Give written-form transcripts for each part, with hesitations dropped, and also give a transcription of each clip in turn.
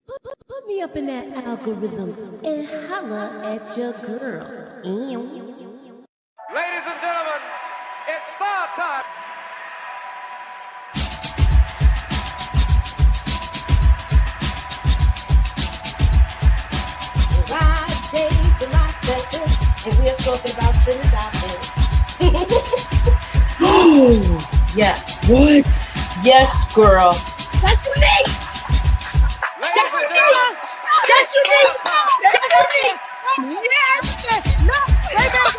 Put me up in that algorithm and holla at your girl. Ew. Ladies and gentlemen, it's star time. Friday, July 2nd, and we're talking about trending topics. Oh, Yes. what? Yes, girl. That's unique. Ladies That's and unique. gentlemen, That's unique. That's time. unique. Yes. No.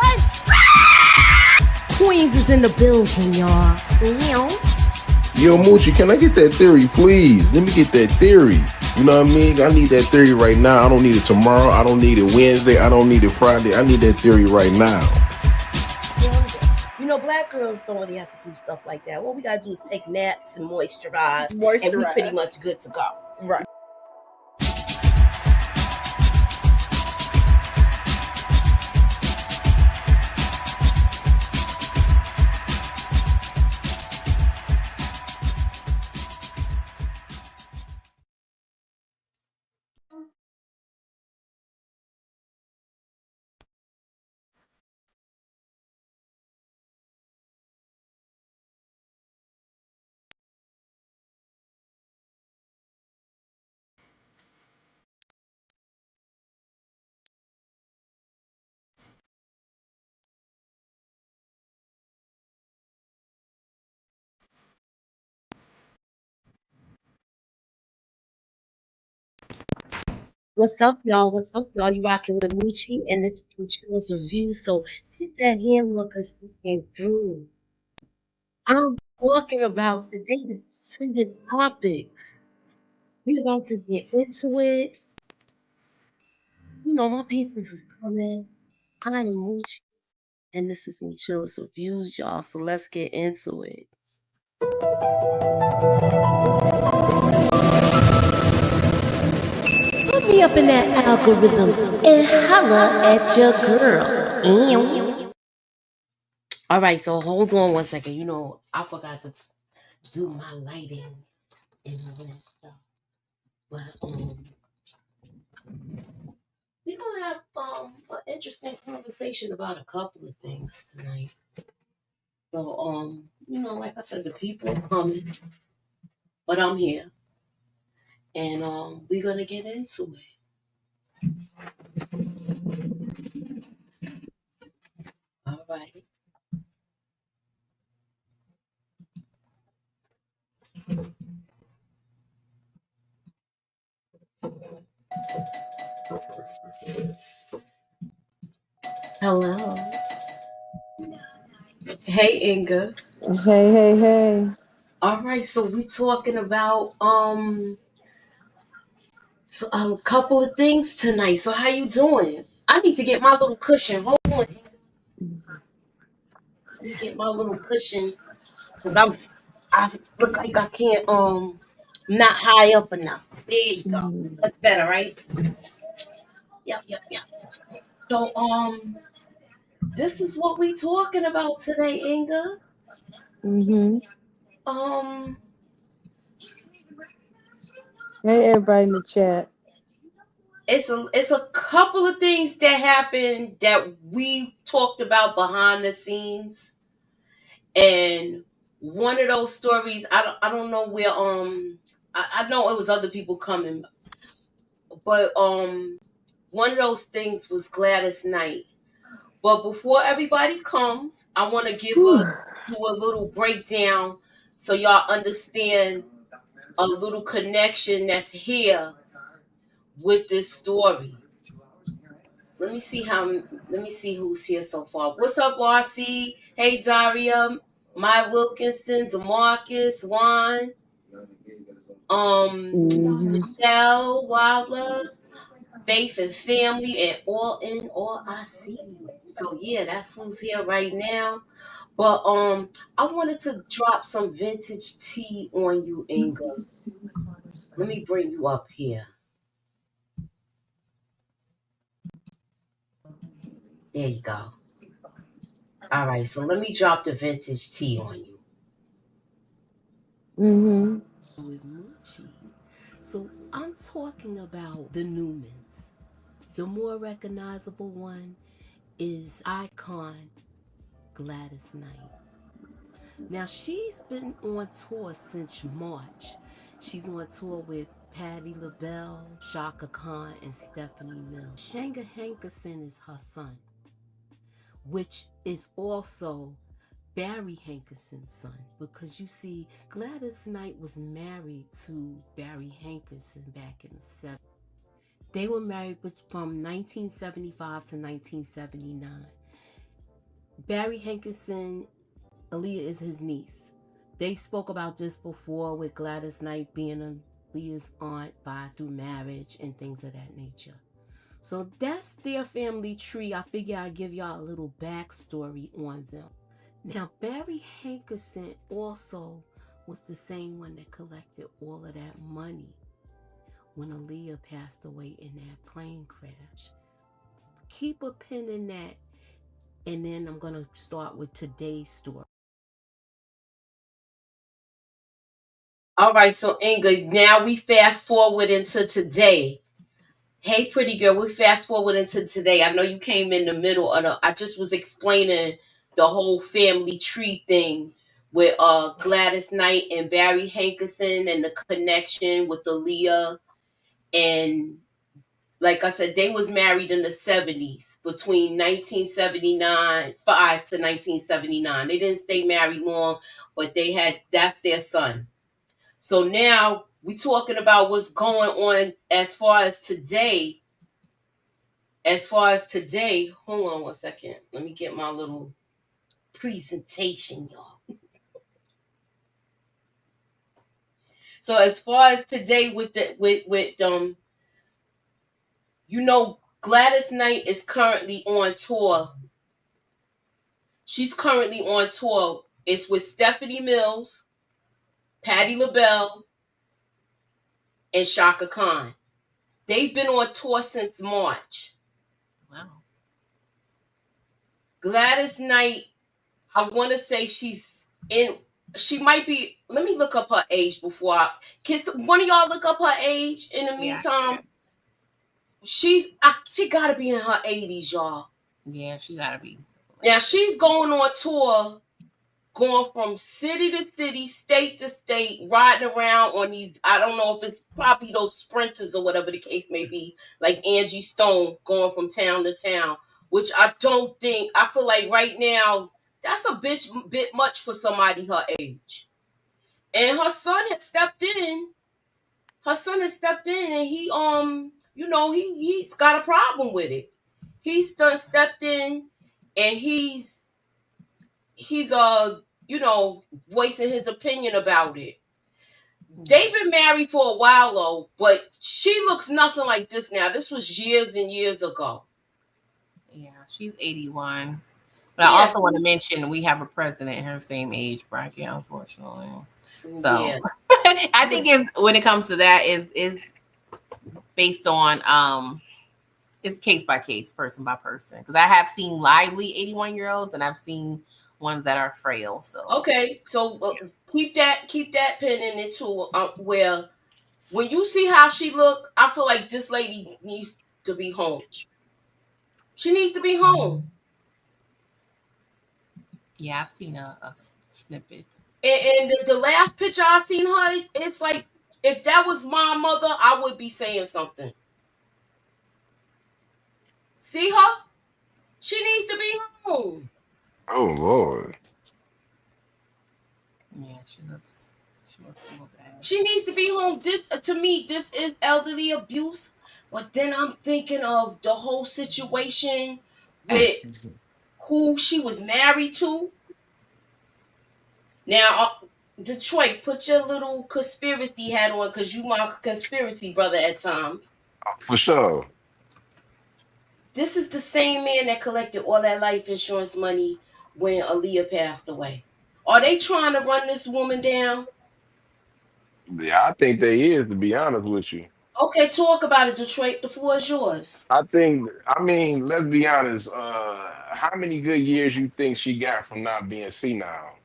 Wait. Queens is in the building, y'all. Ew. Yo, Moochie, can I get that theory, please? Let me get that theory. You know what I mean? I need that theory right now. I don't need it tomorrow. I don't need it Wednesday. I don't need it Friday. I need that theory right now. You know, black girls don't really have to do stuff like that. What we gotta do is take naps and moisturize, and we Moisturize. pretty much good to go. Right. What's up, y'all? What's up, y'all? You rocking with Moochie, and this is Moochie's review. So hit that hand look because we came through. I'm talking about the day trending topics. We're about to get into it. You know, my papers is coming. I'm Moochie, and this is Moochie's reviews, y'all. So let's get into it. Put me up in that algorithm and holla at your girl. Ew. All right, so hold on one second. You know, I forgot to do my lighting and all that stuff. But we're gonna have an interesting conversation about a couple of things tonight. So you know, like I said, the people are coming, but I'm here, and we're gonna get into it. All right. Hello. Hey, Inga. Hey. All right, so we talking about a couple of things tonight. So how you doing? I need to get my little cushion. Hold on. Let me get my little cushion because I look like I can't not high up enough. There you go. That's better, right? Yep. So this is what we talking about today, Inga. Mm-hmm. Um Hey, everybody in the chat. it's a couple of things that happened that we talked about behind the scenes, and one of those stories I don't know where I know it was other people coming, but one of those things was Gladys Knight. But before everybody comes, I want to Whew. do a little breakdown so y'all understand a little connection that's here with this story. Let me see who's here so far. What's up, RC? Hey, Daria, Maya Wilkinson, Demarcus, Juan, Mm-hmm. Michelle, Wilder, Faith and Family, and all I see. So yeah, that's who's here right now. But I wanted to drop some vintage tea on you, Inga. Let me bring you up here. There you go. All right, so let me drop the vintage tea on you. Mm-hmm. With Moochie. So I'm talking about the Newmans. The more recognizable one is icon Gladys Knight. Now she's been on tour since March. She's on tour with Patti LaBelle, Shaka Khan, and Stephanie Mills. Shanga Hankerson is her son, which is also Barry Hankerson's son, because you see, Gladys Knight was married to Barry Hankerson back in the 70s. They were married from 1975 to 1979. Barry Hankerson, Aaliyah is his niece. They spoke about this before with Gladys Knight being Aaliyah's aunt through marriage and things of that nature. So that's their family tree. I figure I'd give y'all a little backstory on them. Now, Barry Hankerson also was the same one that collected all of that money when Aaliyah passed away in that plane crash. Keep a pin in that, and then I'm going to start with today's story. All right, so Inga, now we fast forward into today. Hey, pretty girl, we fast forward into today. I know you came in the middle of I just was explaining the whole family tree thing with Gladys Knight and Barry Hankerson and the connection with Aaliyah. And like I said, they was married in the 70s, between 1979 5 to 1979. They didn't stay married long, but that's their son. So now we talking about what's going on as far as today. Hold on one second. Let me get my little presentation, y'all. So as far as today Gladys Knight is currently on tour. She's currently on tour. It's with Stephanie Mills, Patti LaBelle, and Shaka Khan. They've been on tour since March. Wow. Gladys Knight, I want to say she might be, let me look up her age before can one of y'all look up her age in the meantime? She gotta be in her 80s, y'all. Yeah, she gotta be. Now she's going on tour, going from city to city, state to state, riding around on these, I don't know if it's probably those sprinters or whatever the case may be, like Angie Stone going from town to town, which I feel like right now, that's a bit much for somebody her age. And her son had stepped in. And he's got a problem with it. He's stepped in, and he's voicing his opinion about it. They've been married for a while though, but she looks nothing like this now. This was years and years ago. Yeah, she's 81. But I also want to mention we have a president in her same age bracket, unfortunately. So I think when it comes to that is based on it's case by case, person by person. Because I have seen lively 81-year-olds and I've seen ones that are frail. So okay, so keep that pin in it too. Where when you see how she look, I feel like this lady needs to be home. She needs to be home. Yeah, I've seen a snippet. And the last picture I seen her, it's like if that was my mother, I would be saying something. See her? She needs to be home. Oh Lord. Yeah, she looks a little bad. She needs to be home. This to me, this is elderly abuse. But then I'm thinking of the whole situation with who she was married to. Now, Detroit, put your little conspiracy hat on, because you my conspiracy brother at times. For sure. This is the same man that collected all that life insurance money when Aaliyah passed away. Are they trying to run this woman down? Yeah, I think they is, to be honest with you. Okay, talk about it, Detroit. The floor is yours. Let's be honest. How many good years you think she got from not being senile?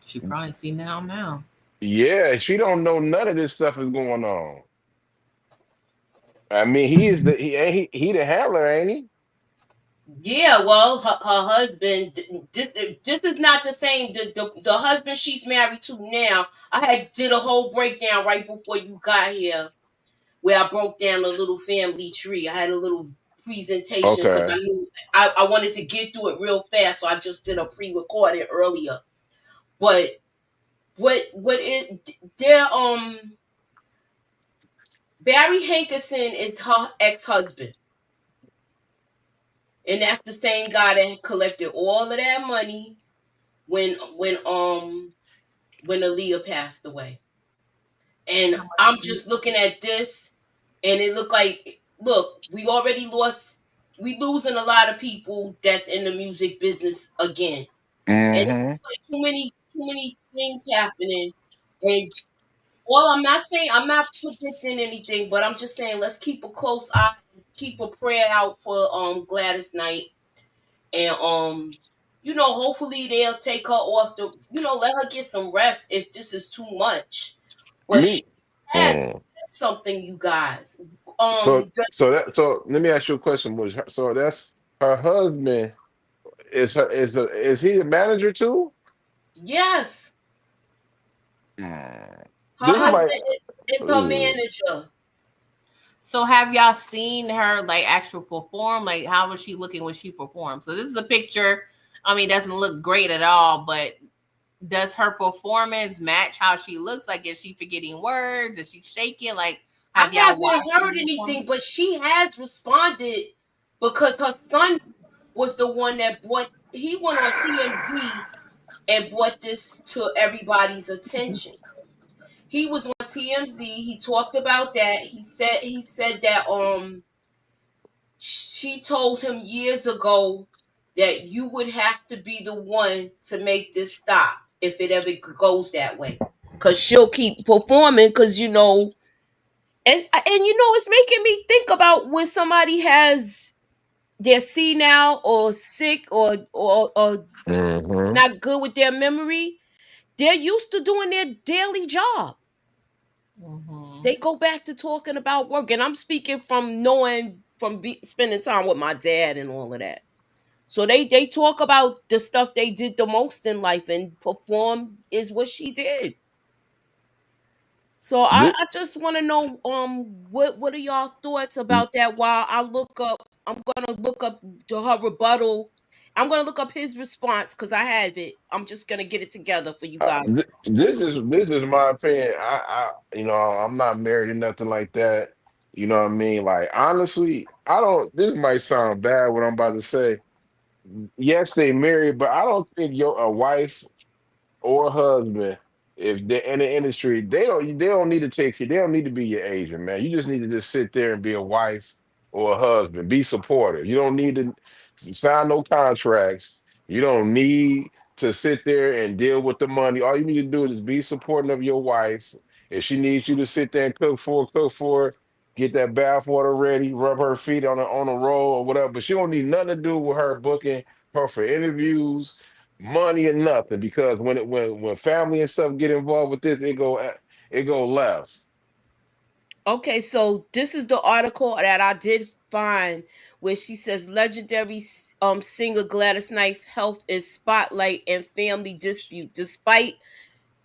She probably senile now. Yeah, she don't know none of this stuff is going on. I mean, he the handler, ain't he? Yeah, well, her husband, this is not the same. The husband she's married to now, I had did a whole breakdown right before you got here, where I broke down a little family tree. I had a little presentation because I Okay. knew I wanted to get through it real fast, so I just did a pre-recorded earlier. But what it their Barry Hankerson is her ex-husband. And that's the same guy that collected all of that money when when um when Aaliyah passed away. And I'm just looking at this, and it looked like, look, we losing a lot of people that's in the music business again. And it's Mm-hmm. just like too many things happening. And all I'm not saying, I'm not predicting anything, but I'm just saying let's keep a close eye, keep a prayer out for Gladys Knight. And hopefully they'll take her off the, let her get some rest if this is too much. But she Me. has Mm. something, you guys. So let me ask you a question. So that's her husband is he the manager too? Yes, Mm. her This might. husband is her Ugh. manager. So have y'all seen her like actual perform? Like how was she looking when she performed? So this is a picture. I mean, doesn't look great at all, but does her performance match how she looks? Like, is she forgetting words? Is she shaking? Like, I have y'all haven't watched heard any anything, performance? but she has responded because her son was the one that he went on TMZ and brought this to everybody's attention. He was on TMZ. He talked about that. He said that she told him years ago that you would have to be the one to make this stop if it ever goes that way. Cause she'll keep performing, and it's making me think about when somebody has they're senile or sick or Mm-hmm. not good with their memory. They're used to doing their daily job. Mm-hmm. They go back to talking about work, and I'm speaking from knowing spending time with my dad and all of that. So they talk about the stuff they did the most in life, and perform is what she did. So I just want to know what are y'all thoughts about that while I'm gonna look up her rebuttal. I'm gonna look up his response because I have it. I'm just gonna get it together for you guys. This is my opinion. I'm not married or nothing like that. You know what I mean? Like honestly, I don't. This might sound bad what I'm about to say. Yes, they married, but I don't think your a wife or husband, if they're in the industry, they don't need to take you. They don't need to be your agent, man. You just need to just sit there and be a wife or a husband. Be supportive. You don't need to sign no contracts. You don't need to sit there and deal with the money. All you need to do is be supportive of your wife. If she needs you to sit there and cook for her, get that bath water ready, rub her feet on a roll or whatever. But she don't need nothing to do with her booking her for interviews, money or nothing, because when family and stuff get involved with this, it go left. Okay, so this is the article that I did find where she says legendary singer Gladys Knight's health is spotlight and family dispute despite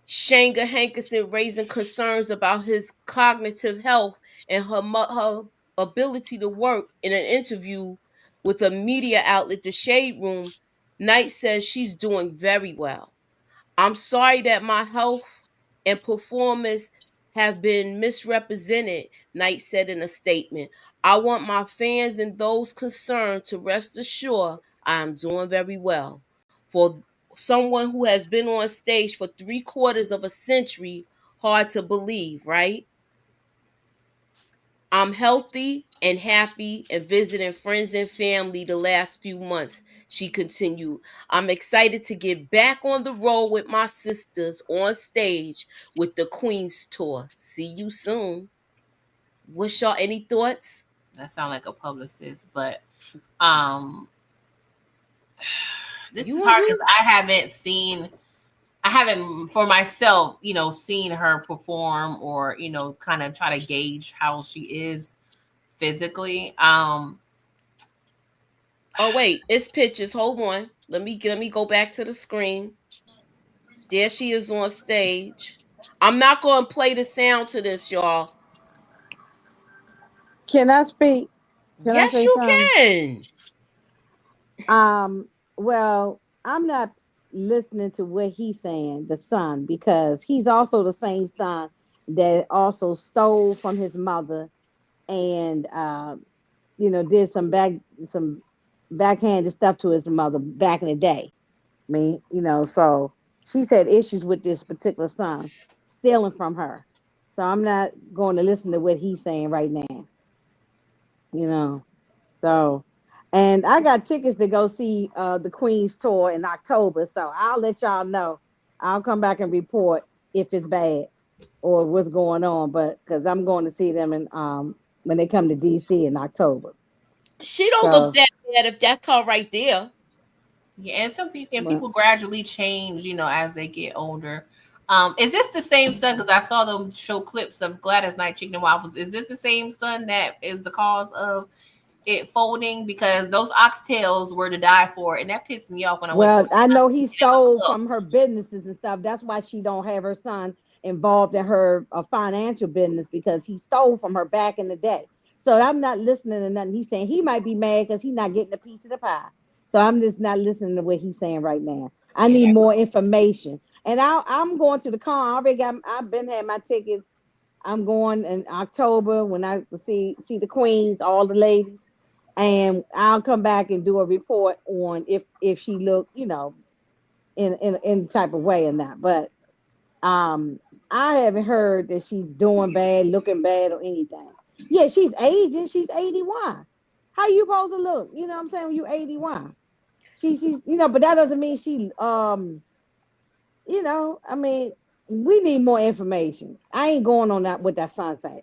Shanga Hankerson raising concerns about his cognitive health and her ability to work. In an interview with a media outlet, The Shade Room, Knight says she's doing very well. I'm sorry that my health and performance have been misrepresented, Knight said in a statement. I want my fans and those concerned to rest assured I am doing very well. For someone who has been on stage for 3/4 of a century, hard to believe, right? I'm healthy and happy and visiting friends and family the last few months, she continued. I'm excited to get back on the road with my sisters on stage with the Queen's Tour. See you soon. What's y'all any thoughts? That sounds like a publicist, but um, this is hard because I I haven't for myself, seen her perform or, kind of try to gauge how she is physically. Oh wait, it's pictures. Hold on. Let me go back to the screen. There she is on stage. I'm not going to play the sound to this, y'all. Can I speak? Can I Yes, say you something? can. Well, I'm not listening to what he's saying, the son, because he's also the same son that also stole from his mother and did some backhanded stuff to his mother back in the day. I mean, so she's had issues with this particular son stealing from her. So I'm not going to listen to what he's saying right now. You know. So, and I got tickets to go see the Queen's tour in October. So I'll let y'all know. I'll come back and report if it's bad or what's going on. But because I'm going to see them in when they come to DC in October. She don't look that bad if that's her right there. Yeah, and some people gradually change, as they get older. Is this the same son? Because I saw them show clips of Gladys Knight Chicken and Waffles. Is this the same son that is the cause of it folding? Because those oxtails were to die for, and that pissed me off when I went to. I know he stole from her businesses and stuff. That's why she don't have her son involved in her financial business because he stole from her back in the day. So I'm not listening to nothing he's saying. He might be mad because he's not getting a piece of the pie. So I'm just not listening to what he's saying right now. I need more information. And I'm going to the con. I've been had my tickets. I'm going in October when I see the queens, all the ladies, and I'll come back and do a report on if she looked, in type of way or not. But I haven't heard that she's doing bad, looking bad, or anything. Yeah, she's aging. She's 81. How you supposed to look? You know what I'm saying? When you 81. She's but that doesn't mean she I mean, we need more information. I ain't going on that what that son said.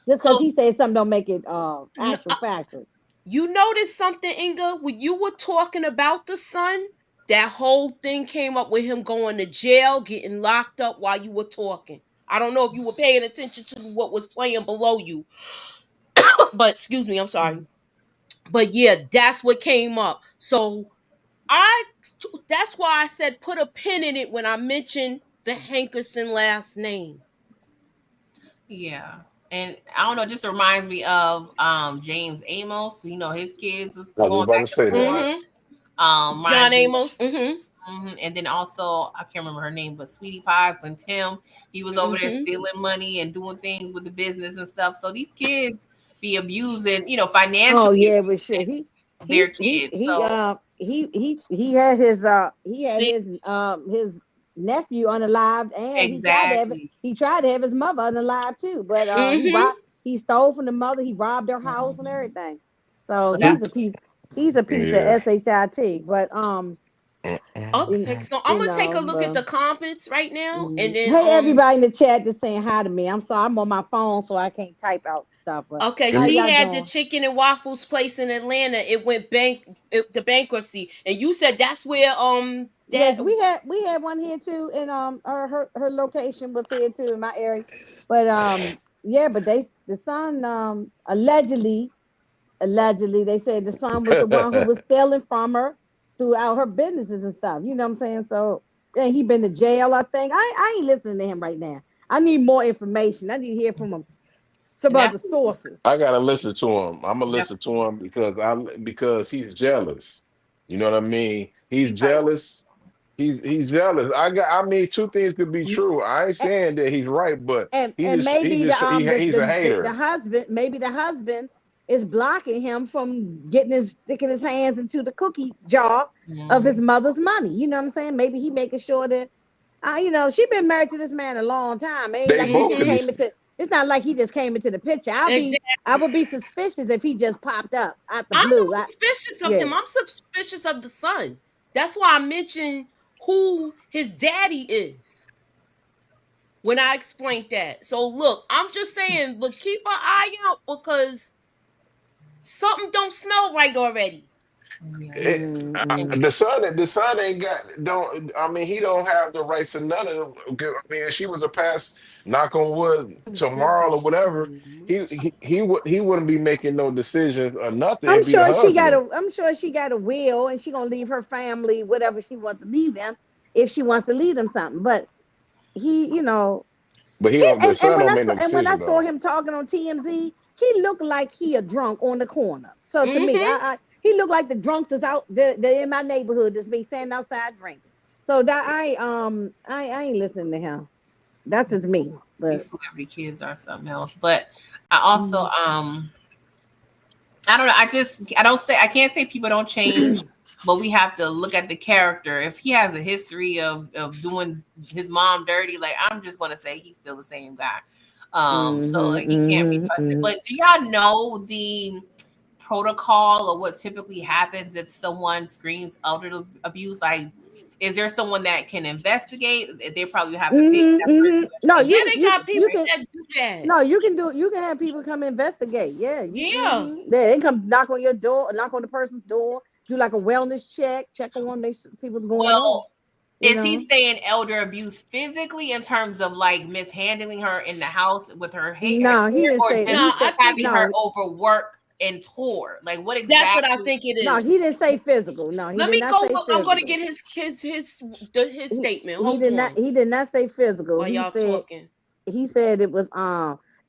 Just because he said something don't make it actual factor. You noticed something, Inga? When you were talking about the son, that whole thing came up with him going to jail, getting locked up while you were talking. I don't know if you were paying attention to what was playing below you. But excuse me, I'm sorry. But yeah, that's what came up. So that's why I said put a pin in it when I mentioned the Hankerson last name. Yeah. And I don't know, it just reminds me of James Amos. His kids was I was going about back to say and forth. Mm-hmm. John Amos. And then also, I can't remember her name, but Sweetie Pies, when Tim, he was over there stealing money and doing things with the business and stuff. So these kids be abusing, financially. Oh yeah, but shit, their kids. He had his nephew unalived, and he tried to have his mother unalived too. But he stole from the mother. He robbed their house and everything. So he's a piece. He's a piece of shit. But okay, so I'm gonna take a look at the comments right now, and then hey, everybody in the chat that's saying hi to me. I'm sorry, I'm on my phone, so I can't type out stuff. But okay, she had the chicken and waffles place in Atlanta. It went the bankruptcy, and you said that's where yes, we had one here too, and her location was here too in my area. But yeah, but the son allegedly they said the son was the one who was stealing from her throughout her businesses and stuff. You know what I'm saying? So and he been to jail, I think. I ain't listening to him right now. I need more information. I need to hear from him. Some about the sources. I gotta listen to him. I'm gonna listen to him because he's jealous. You know what I mean? He's jealous. He's jealous. I mean, two things could be true. I ain't saying that he's right, but he's a hater. The husband is blocking him from sticking his hands into the cookie jar of his mother's money. You know what I'm saying? Maybe he making sure that she been married to this man a long time. It's not like he just came into the picture. I would be suspicious if he just popped up out the blue. I'm suspicious of him. I'm suspicious of the son. That's why I mentioned who his daddy is when I explained that. So look, I'm just saying, keep an eye out because something don't smell right already. The son ain't got don't. I mean, he don't have the rights to none of them. I mean, if she was a pass, knock on wood, tomorrow or whatever, he wouldn't be making no decisions or nothing. I'm It'd be the sure she got husband. a I'm sure she got a will and she gonna leave her family whatever she wants to leave them if she wants to leave them something. But he, you know, But he he don't. The son when don't I make saw no decision when I saw though. him talking on TMZ, he looked like he a drunk on the corner. So to me, Mm-hmm. he looked like the drunks is out they're in my neighborhood that's me standing outside drinking. So that I ain't listening to him. That's just me. But These celebrity kids are something else. But I also I don't know. I can't say people don't change, but we have to look at the character. If he has a history of doing his mom dirty, like I'm just gonna say he's still the same guy. So like, he can't be trusted. But do y'all know the protocol or what typically happens if someone screams elder abuse? Like, is there someone that can investigate? They probably have to pick that person. No, Yeah, you they you got you people can that do that. no, you can have people come investigate. Yeah, Yeah. they come knock on your door, knock on the person's door, do like a wellness check on one, see what's going on. Well, You is he know, saying elder abuse physically in terms of like mishandling her in the house with her hair, no, he didn't or say. No, He just I said think having her no, overwork and tour? Like, what that's what I exactly? think it no. is. He didn't say physical. No, he Let did me not go say look. I'm going to physical. get his statement. He Hold did not. on He did not say physical. while y'all talking. He said it was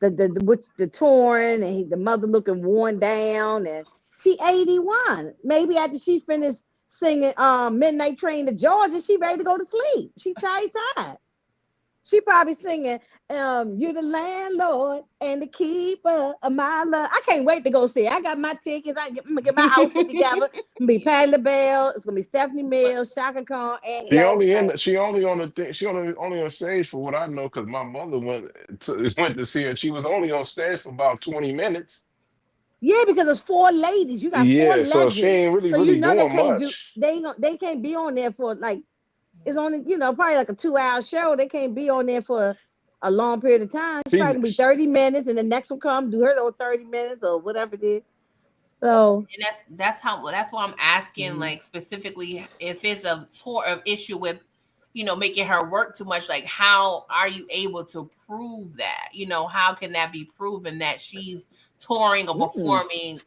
the torn and the mother looking worn down and she 81. Maybe after she finished singing Midnight Train to Georgia, she ready to go to sleep. She tired. She probably singing you're the landlord and the keeper of my love. I can't wait to go see it. I got my tickets. I'm gonna get my outfit together. It's gonna be Patti LaBelle. It's gonna be Stephanie But Mills, Shaka Khan, and Gladys Knight. She only on the thing. She only on stage for what I know because my mother went to see her. And she was only on stage for about 20 minutes. Yeah, because it's four ladies. You got four Yeah, so she legends. ain't So you really know they doing can't do much. they can't be on there for like it's only, probably like a 2 hour show. They can't be on there for a long period of time. She probably She gonna be 30 minutes and the next one come do her little 30 minutes or whatever it is. So and that's why I'm asking, like, specifically if it's a sort of issue with making her work too much. Like, how are you able to prove that? How can that be proven that she's touring or mm. performing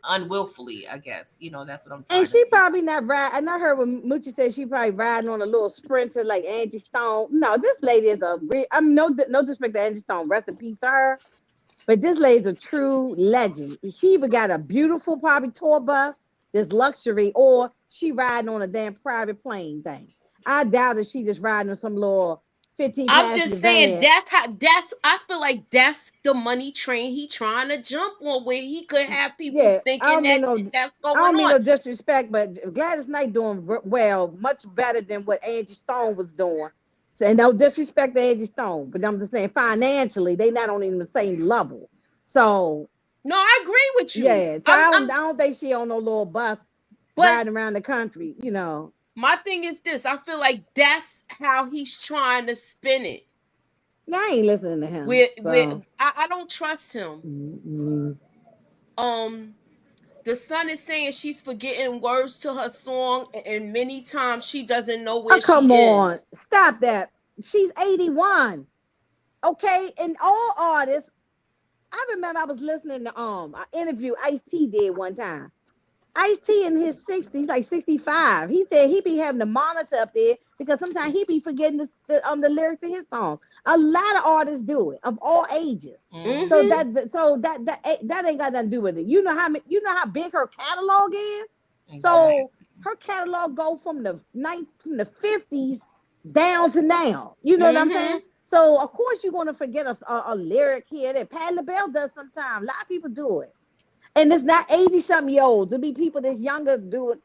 unwillfully? I guess that's what I'm And trying to she figure probably not ride. And I heard when Moochie said she probably riding on a little sprinter like Angie Stone. No, this lady is I'm no disrespect to Angie Stone. Rest in peace to her. But this lady's a true legend. She even got a beautiful probably tour bus, this luxury, or she riding on a damn private plane thing. I doubt if she just riding on some little 15 I'm passenger just saying van. I feel like that's the money train he trying to jump on, where he could have people Yeah, thinking that that's I going don't mean on. no disrespect, but Gladys Knight doing well, much better than what Angie Stone was doing. So no disrespect to Angie Stone, but I'm just saying financially they not on even the same level. So No, I agree with you. yeah, so I don't think she on no little bus But riding around the country. my thing is this: I feel like that's how he's trying to spin it. I ain't listening to him. With I don't trust him. Mm-hmm. The son is saying she's forgetting words to her song, and many times she doesn't know Oh, where she come on, is. stop that. She's 81. Okay, and all artists. I remember I was listening to an interview Ice-T did one time. Ice-T in his 60s, like 65. He said he be having the monitor up there because sometimes he be forgetting the lyrics of his song. A lot of artists do it of all ages. So Mm-hmm. that ain't got nothing to do with it. You know how big her catalog is. Exactly. So her catalog go from the 50s down to now. You know what I'm saying? Mm-hmm. So of course you're gonna forget a lyric here that Patti LaBelle does sometimes. A lot of people do it. And it's not 80-something year olds. It'll be people that's younger do it.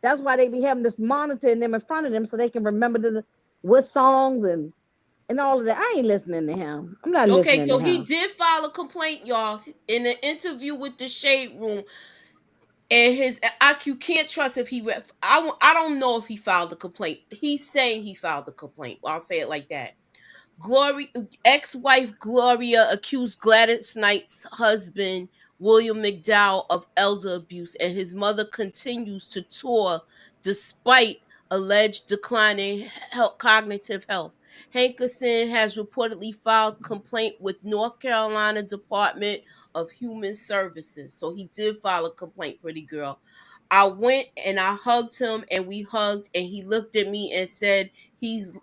That's why they be having this monitor in them in front of them so they can remember what songs and all of that. I ain't listening to him. I'm not Okay, listening so to he him. did file a complaint, y'all, in an interview with the Shade Room. And his IQ can't trust if he. I don't know if he filed a complaint. He's saying he filed a complaint. I'll say it like that. Ex-wife Gloria accused Gladys Knight's husband William McDowell of elder abuse, and his mother continues to tour despite alleged declining cognitive health. Hankerson has reportedly filed complaint with North Carolina Department of Human Services. So he did file a complaint, pretty girl. I went and I hugged him and we hugged, and he looked at me and said, he's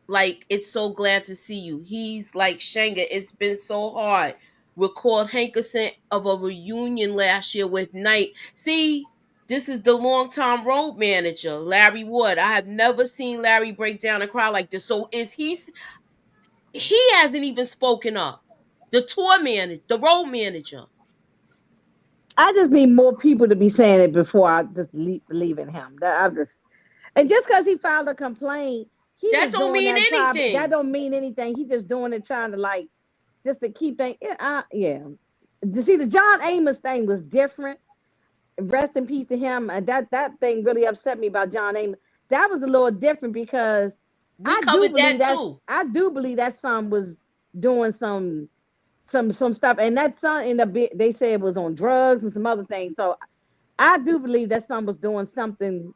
like, it's so glad to see you. He's like, Shanga, it's been so hard. Recalled Hankerson of a reunion last year with Knight. See, this is the longtime road manager, Larry Wood. I have never seen Larry break down and cry like this. So he hasn't even spoken up. The tour manager, the road manager. I just need more people to be saying it before I just believe in him. And just because he filed a complaint, he That just don't doing mean that. anything. That don't mean anything. He just doing it, trying to just to keep things. Yeah. To see the John Amos thing was different. Rest in peace to him. And that thing really upset me about John Amos. That was a little different because we covered that too. I do believe that son was doing some stuff, and that son ended up they said it was on drugs and some other things. So I do believe that son was doing something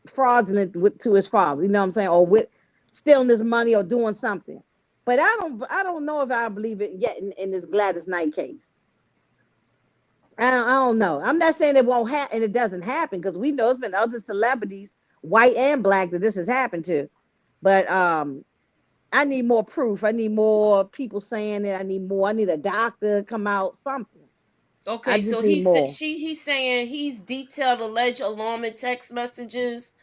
fraudulent to his father. You know what I'm saying, or with stealing his money or doing something. But I don't know if I believe it yet in this Gladys Knight case. I don't know. I'm not saying it won't happen and it doesn't happen, because we know there's been other celebrities, white and black, that this has happened to. But I need more proof. I need more people saying it. I need a doctor to come out, something. Okay, so he's saying he's detailed alleged alarming text messages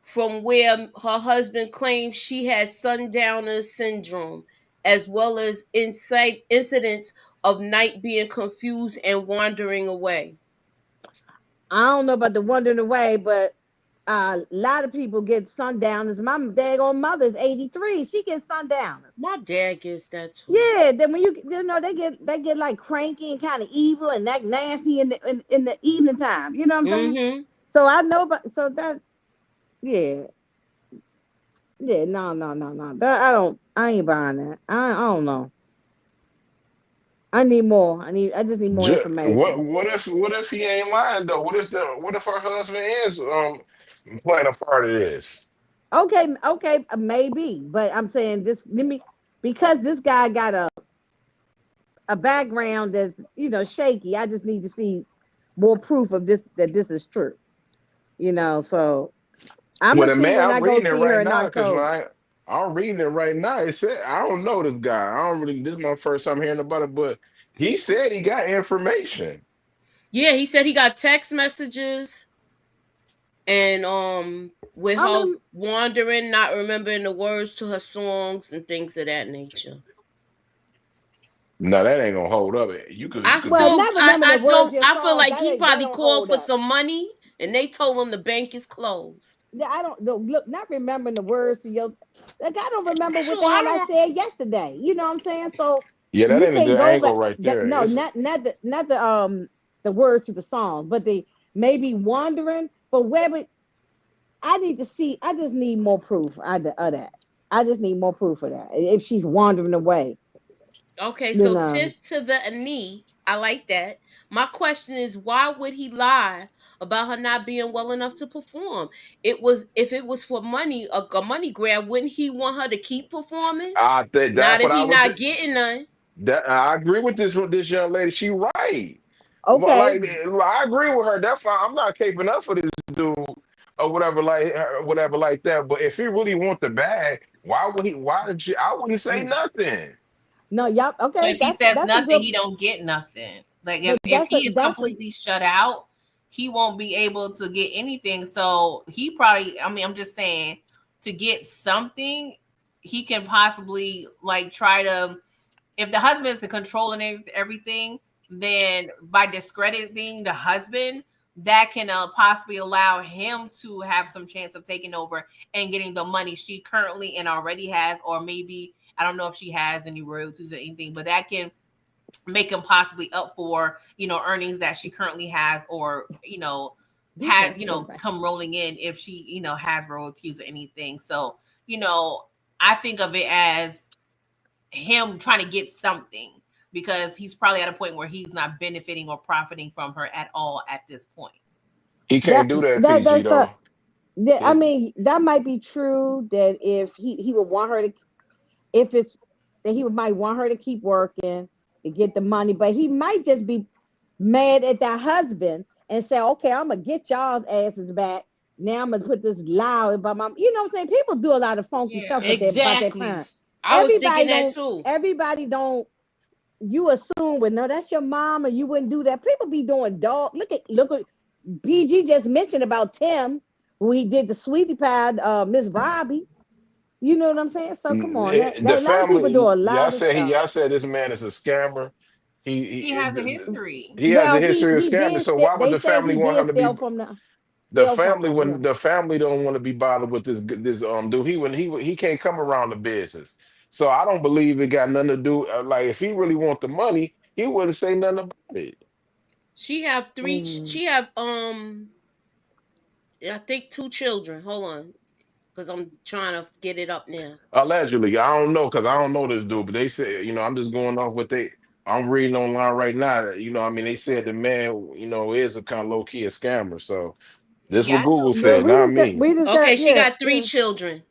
from where her husband claims she had sundowner syndrome, as well as incidents of Knight being confused and wandering away. I don't know about the wandering away, but a lot of people get sundowners. My daggone mother's 83. She gets sundowners. My dad gets that too. Yeah, then when they get like cranky and kind of evil and that nasty in the evening time. You know what I'm saying? So I know, yeah. Yeah, no. I ain't buying that. I don't know. I need more. I just need more information. What if he ain't lying though? What if her husband is playing a part of this? Okay, maybe, but I'm saying because this guy got a background that's shaky. I just need to see more proof of that this is true. So I'm gonna see when I go see her in October. I'm reading it right now. It said, I don't know this guy. This is my first time hearing about it, but he said he got information. Yeah, he said he got text messages and with her wandering, not remembering the words to her songs and things of that nature. No, that ain't gonna hold up. I feel like he probably called for some money and they told him the bank is closed. Yeah, I don't look, not remembering the words to your, I don't remember what the hell I said yesterday. You know what I'm saying? So yeah, that ain't a good angle right there. No, not the words to the song, but the maybe wandering. But I just need more proof of that. I just need more proof of that. If she's wandering away. Okay, so tiff to the knee. I like that. My question is, why would he lie about her not being well enough to perform? If it was for money, a money grab, wouldn't he want her to keep performing? I think not if he's not getting none. I agree with this young lady. She right. Okay. I agree with her. That's fine. I'm not caping up for this dude or whatever like that. But if he really want the bag, I wouldn't say nothing. No, y'all okay. So if he says nothing, he don't get nothing. Like if he is completely shut out, he won't be able to get anything. So he probably, I'm just saying, to get something, he can possibly try to, if the husband is controlling everything, then by discrediting the husband, that can possibly allow him to have some chance of taking over and getting the money she currently and already has, or maybe, I don't know if she has any royalties or anything, but that can make him possibly up for, earnings that she currently has, or, has, come rolling in if she, has royalties or anything. So, I think of it as him trying to get something. because he's probably at a point where he's not benefiting or profiting from her at all at this point. He can't do that, PG that's though. I mean, that might be true that if he would want her to, if it's that he might want her to keep working to get the money, but he might just be mad at that husband and say, okay, I'm gonna get y'all's asses back. Now I'm gonna put this lie about my, you know what I'm saying? People do a lot of funky stuff with about their parents. I was thinking that too. Everybody don't, you assume, well, no, that's your mom, or you wouldn't do that. People be doing dog. Look what PG just mentioned about Tim, who he did the sweetie pie, Miss Robbie. You know what I'm saying? So come on, The a lot of people family, do a lot of stuff. y'all said this man is a scammer. He has a history. He has a history of scamming. So why would the family want him to be? The family don't want to be bothered with this dude. He can't come around the business. So I don't believe it got nothing to do. Like if he really want the money, he wouldn't say nothing about it. She have three. She have I think 2 children. Hold on, because I'm trying to get it up now. Allegedly, I don't know because I don't know this dude, but they say, I'm just going off what I'm reading online right now. I mean, they said the man, is a kind of low key a scammer. So this what Google said, not me. Okay, she got 3 children.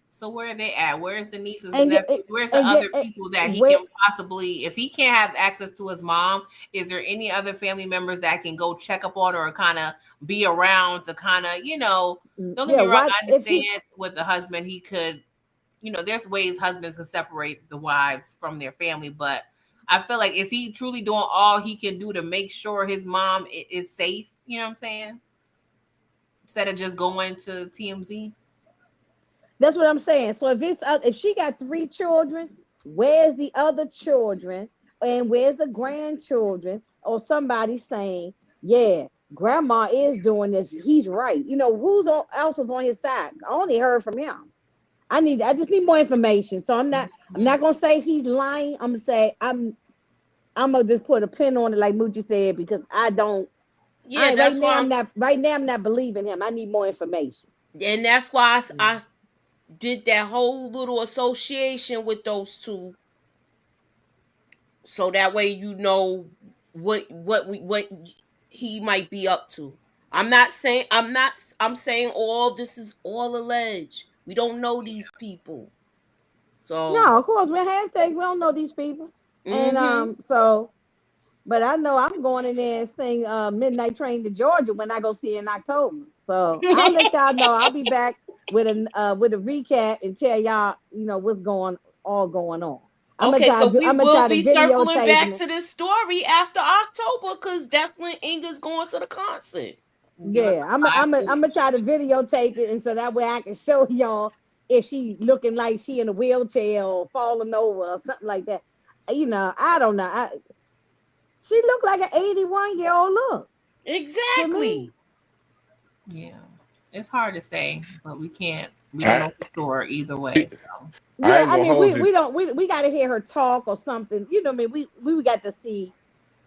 So where are they at? Where's the nieces and nephews? Where's the other people that he can possibly, if he can't have access to his mom, is there any other family members that can go check up on her or kind of be around to kind of, don't get me wrong, I understand with the husband, he could, there's ways husbands can separate the wives from their family, but I feel like, is he truly doing all he can do to make sure his mom is safe? You know what I'm saying? Instead of just going to TMZ. That's what I'm saying. So if she got 3 children, where's the other children, and where's the grandchildren? Or somebody saying, yeah, grandma is doing this. He's right. Who's else is on his side? I only heard from him. I just need more information. So I'm not gonna say he's lying. I'm gonna say I'm gonna just put a pin on it, like Moochie said, because I don't. Yeah, right now I'm not believing him. I need more information. And that's why I did that whole little association with those 2, so that way what he might be up to. I'm saying all this is all alleged. We don't know these people. So no, of course we don't know these people. And but I know I'm going in there and sing Midnight Train to Georgia when I go see it in October. So I'll let y'all know. I'll be back with a recap and tell y'all, what's going on. So we will be circling back to this story after October, because that's when Inga's going to the concert. Yeah, I'm gonna try to videotape it, and so that way I can show y'all if she's looking like she in a wheelchair or falling over or something like that. I don't know. She looked like an 81-year-old look. Exactly. Yeah, it's hard to say, but we don't know for sure either way. So. Yeah, I mean, we got to hear her talk or something. I mean, we got to see,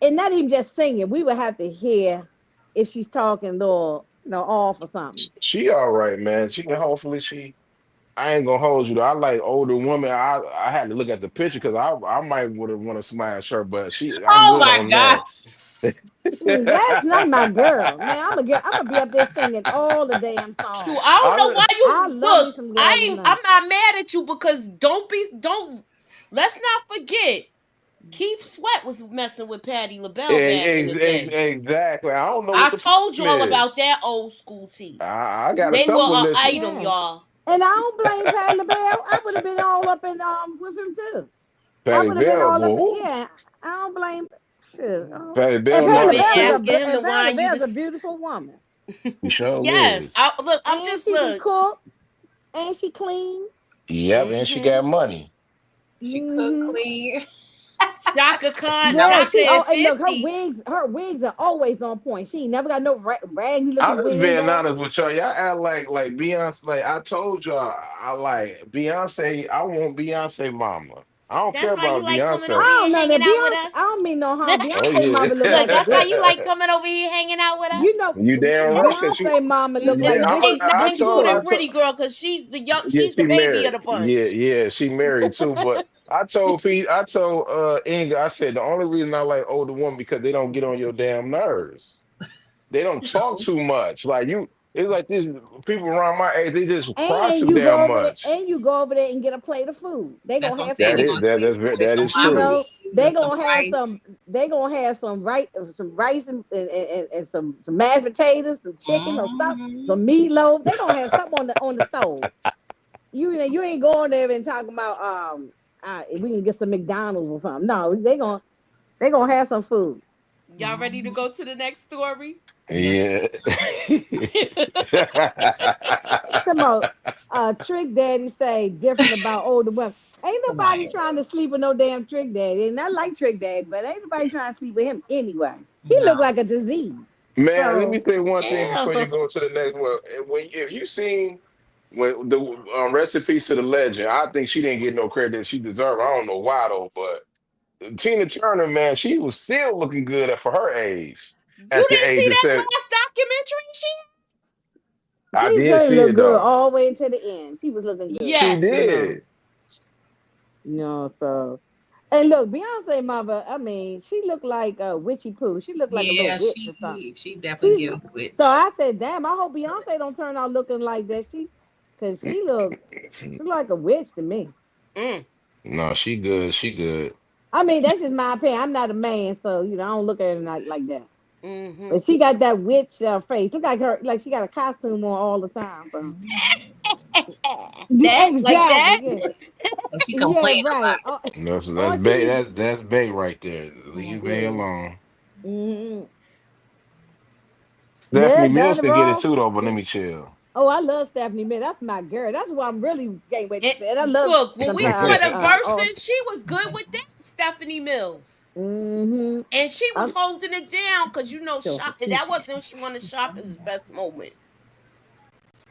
and not even just singing. We would have to hear if she's talking or off or something. She all right, man. I ain't gonna hold you though. I like older women. I had to look at the picture because I might would have want to smash her, but I'm good on God. that. That's not my girl, man. I'm gonna be up there singing all the damn songs. Dude, I don't know why you look. I'm not mad at you, because let's not forget, Keith Sweat was messing with Patti LaBelle back in the day. Exactly. I don't know. I told you all about that old school tea. I got they a couple were of an item, y'all. And I don't blame Patti LaBelle. I would have been all up in with him too. Patti LaBelle, yeah. I don't blame. Shit. Patti LaBelle, Patti a beautiful woman. Sure yes. is. I'm just can cook, and she clean. Yep, and she got money. She cook clean. Chaka Khan. Look, her wigs are always on point. She ain't never got no raggy looking. I'm just being honest with y'all. Y'all act like Beyonce. Like I told y'all, I like Beyonce. I want Beyonce mama. I don't care That's why you about like coming I over Beyonce. here don't know that hanging out with Beyonce. I us. don't mean no harm. Oh Beyonce yeah. mama look Look, like a that's why witch. you like coming over here hanging out with us. You know, You damn right, cause Beyonce mama look yeah, like N- witchy poo. She including I do. told, Pretty Girl, because yeah, she's the she baby of married. the Yeah, bunch. yeah, she married too. But I told Inga, I said the only reason I like older women because they don't get on your damn nerves. They don't talk too much. Like you, it's like these people around my age, they just cry And too you damn go over there, much. and you go over there and get a plate of food. They That's gonna what I'm have saying. some That They're is gonna treat you with that some is You true. know, lima they and some gonna have rice. some. They gonna have some rice and some mashed potatoes, some chicken or something, Mm-hmm. some meatloaf. They gonna have something on the stove. You ain't going there and talking about we can get some McDonald's or something. No, they gonna have some food. Y'all ready to go to the next story? Yes. Yeah. Come on, Trick Daddy say different about older women. Ain't nobody Right. trying to sleep with no damn Trick Daddy. And I like Trick Daddy, but ain't nobody trying to sleep with him anyway. He No. look like a disease. Man, let me So say one thing before you Ew. go to the next one. When if you seen when the recipes to the legend, I think she didn't get no credit that she deserved. I don't know why though, but Tina Turner, man, she was still looking good for her age. You At the didn't age see of that seven, last documentary I she did didn't see look it good though. all the way to the end. She was looking good. She Yes. No, did. no, so and look, Beyonce mother, I mean, she looked like a witchy poo. She looked like a little Yeah, witch or something. she definitely She's gives so witch. I said, damn, I hope Beyonce don't turn out looking like that. Cause she like a witch to me. Mm. No, she good. She good. I mean, that's just my opinion. I'm not a man, so I don't look at her like that. Mm-hmm. But she got that witch face. Look like her, like she got a costume on all the time. So That like exactly, that? yeah, And she yeah, complained right. about it. All she need. That's bait right there. Leave Bay Yeah. alone. Mm-hmm. Yeah, Stephanie Mills nothing could get it wrong. too though, but let me chill. Oh, I love Stephanie Mills. That's my girl. That's what I'm really can't wait to And say. And I love look, when we saw sometimes. the verses, she was good with that, Stephanie Mills. Mm-hmm. And she was I'm holding it down because sure. shop that wasn't one of Shopper's best moments.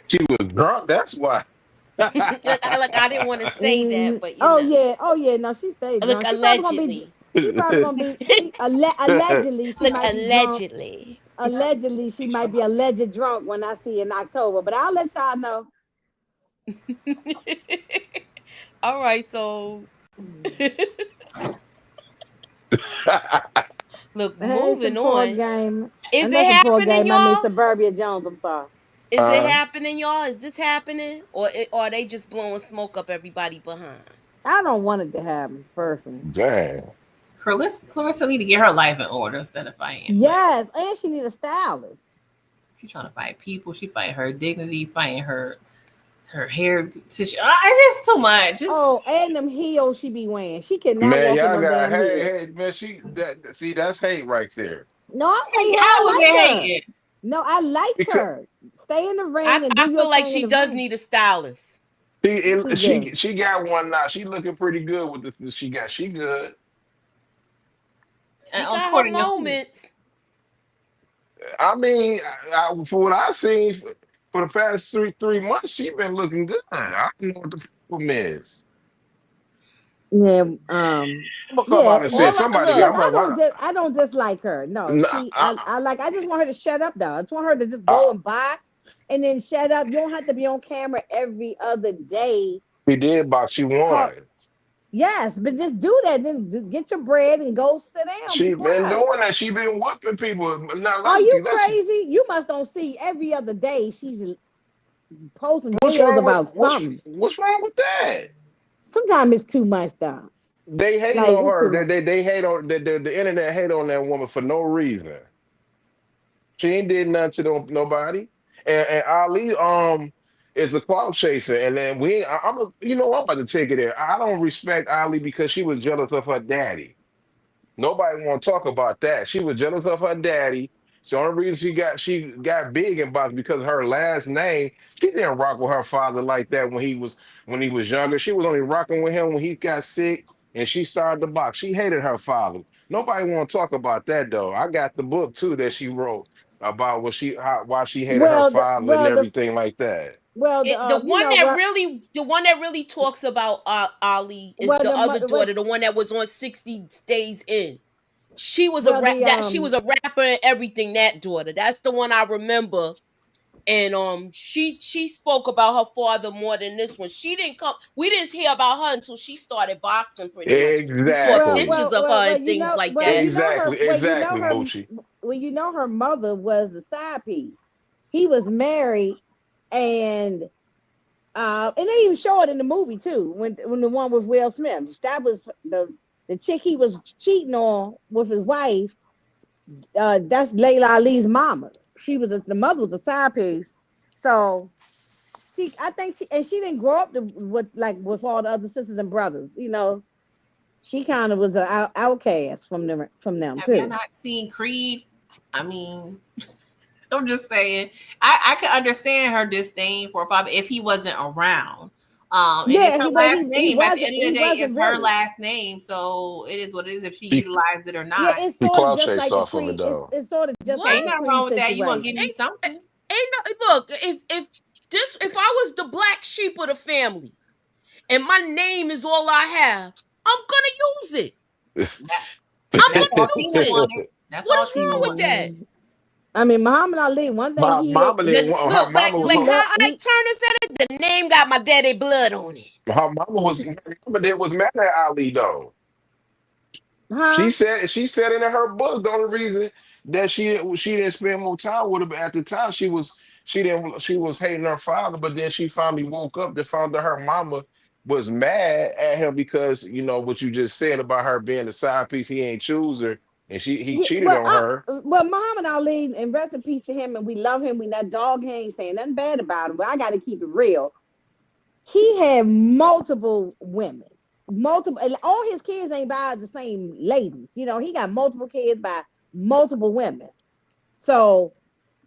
She was drunk. That's why. I didn't want to say that, but Oh yeah, oh yeah. No, she stayed look drunk. She probably gonna be. allegedly. She probably gonna be. Allegedly, she Look might be drunk. allegedly. Allegedly, she might be alleged drunk when I see in October. But I'll let y'all know. All right, so look, Hey, moving support on. game. Is And it not support happening, game. I mean y'all? Suburbia Jones. I'm sorry. Is it uh, happening, y'all? Is this happening, or are they just blowing smoke up everybody behind? I don't want it to happen personally. Dang. Clarissa need to get her life in order instead of fighting. But Yes, and she need a stylist. she's trying to fight people. She fighting her dignity, fighting her hair tissue. It's just too much. Just Oh, and them heels she be wearing. She cannot Man, walk in y'all no got damn heels. hey, man, see that's hate right there. No, I hate her. how I was like it her. hating? No, I like Because her. Stay in the I, ring and do I your feel like thing in she the does ring. need a stylist. She do. she got one now. She looking pretty good with the she got. She good. She got her According to who? moments. I mean, for what I seen for the past three months, she been looking good. I don't know what the problem is. Yeah, I'm gonna come yeah. out and say All I, somebody. look, Look, I'm like, why? I don't dislike her. No, Nah, I just want her to shut up though. I just want her to just I, go and box and then shut up. You don't have to be on camera every other day. she did box. She Talk. won. Yes, but just do that. Then get your bread and go sit down. Be She been quiet. doing that. She been whooping people. Now Are you let's. crazy? You must don't see every other day she's posting What's videos wrong with about something. what's wrong with that? Sometimes it's too much though. They hate Like on it's too her. much. They hate on the internet hate on that woman for no reason. She ain't did nothing to nobody. And Ali is a clout chaser. And then I'm about to take it there. I don't respect Ali because she was jealous of her daddy. Nobody want to talk about that. She was jealous of her daddy. So the only reason she got big in box because of her last name. She didn't rock with her father like that when he was younger. She was only rocking with him when he got sick and she started the box. She hated her father. Nobody want to talk about that though. I got the book too that she wrote about why she hated her father and Well, everything like that. Well, The you one know that what? really talks about Ali is Well, the other daughter, the one that was on 60 Days In. She was well, she was a rapper and everything. That daughter, that's the one I remember. And she spoke about her father more than this one. She didn't come. We didn't hear about her until she started boxing. Pretty much, we saw Exactly. pictures of her and things like that. Exactly, Moochie. Her mother was the side piece. He was married, and they even show it in the movie too. When the one with Will Smith, that was the chick he was cheating on with his wife. That's Layla Ali's mama. The mother was a side piece. So I think she didn't grow up with all the other sisters and brothers. You know, she kind of was an outcast from them Have you too. not seen Creed? I mean, I'm just saying. I could understand her disdain for her father if he wasn't around. And it's her last name. At the end of the day, it's her last name, so it is what it is. If she utilized it or not, Yeah, it's He sort of cloud just chased like the off of it Creed. though. It's sort of just ain't like nothing the wrong Creed with that. You want to situation. give me something? Look, if I was the black sheep of the family, and my name is all I have, I'm gonna use it. I'm That's all gonna use Tina it. wanted. That's What all is Tina wrong with wanted. that? I mean, Muhammad Ali. One thing My he mama didn't want her Look, mama was like he how loved. Ike Turner said it, the name got my daddy blood on it. her mama did was mad at Ali though. Huh? She said in her book the only reason that she didn't spend more time with him at the time she was hating her father, but then she finally woke up to find that her mama was mad at him because you know what you just said about her being the side piece, he ain't choose her and he Yeah, cheated on her. Muhammad Ali, and rest in peace to him, and we love him. We not dog him, ain't saying nothing bad about him, but I got to keep it real. He had multiple women, and all his kids ain't by the same ladies. You know, he got multiple kids by multiple women. So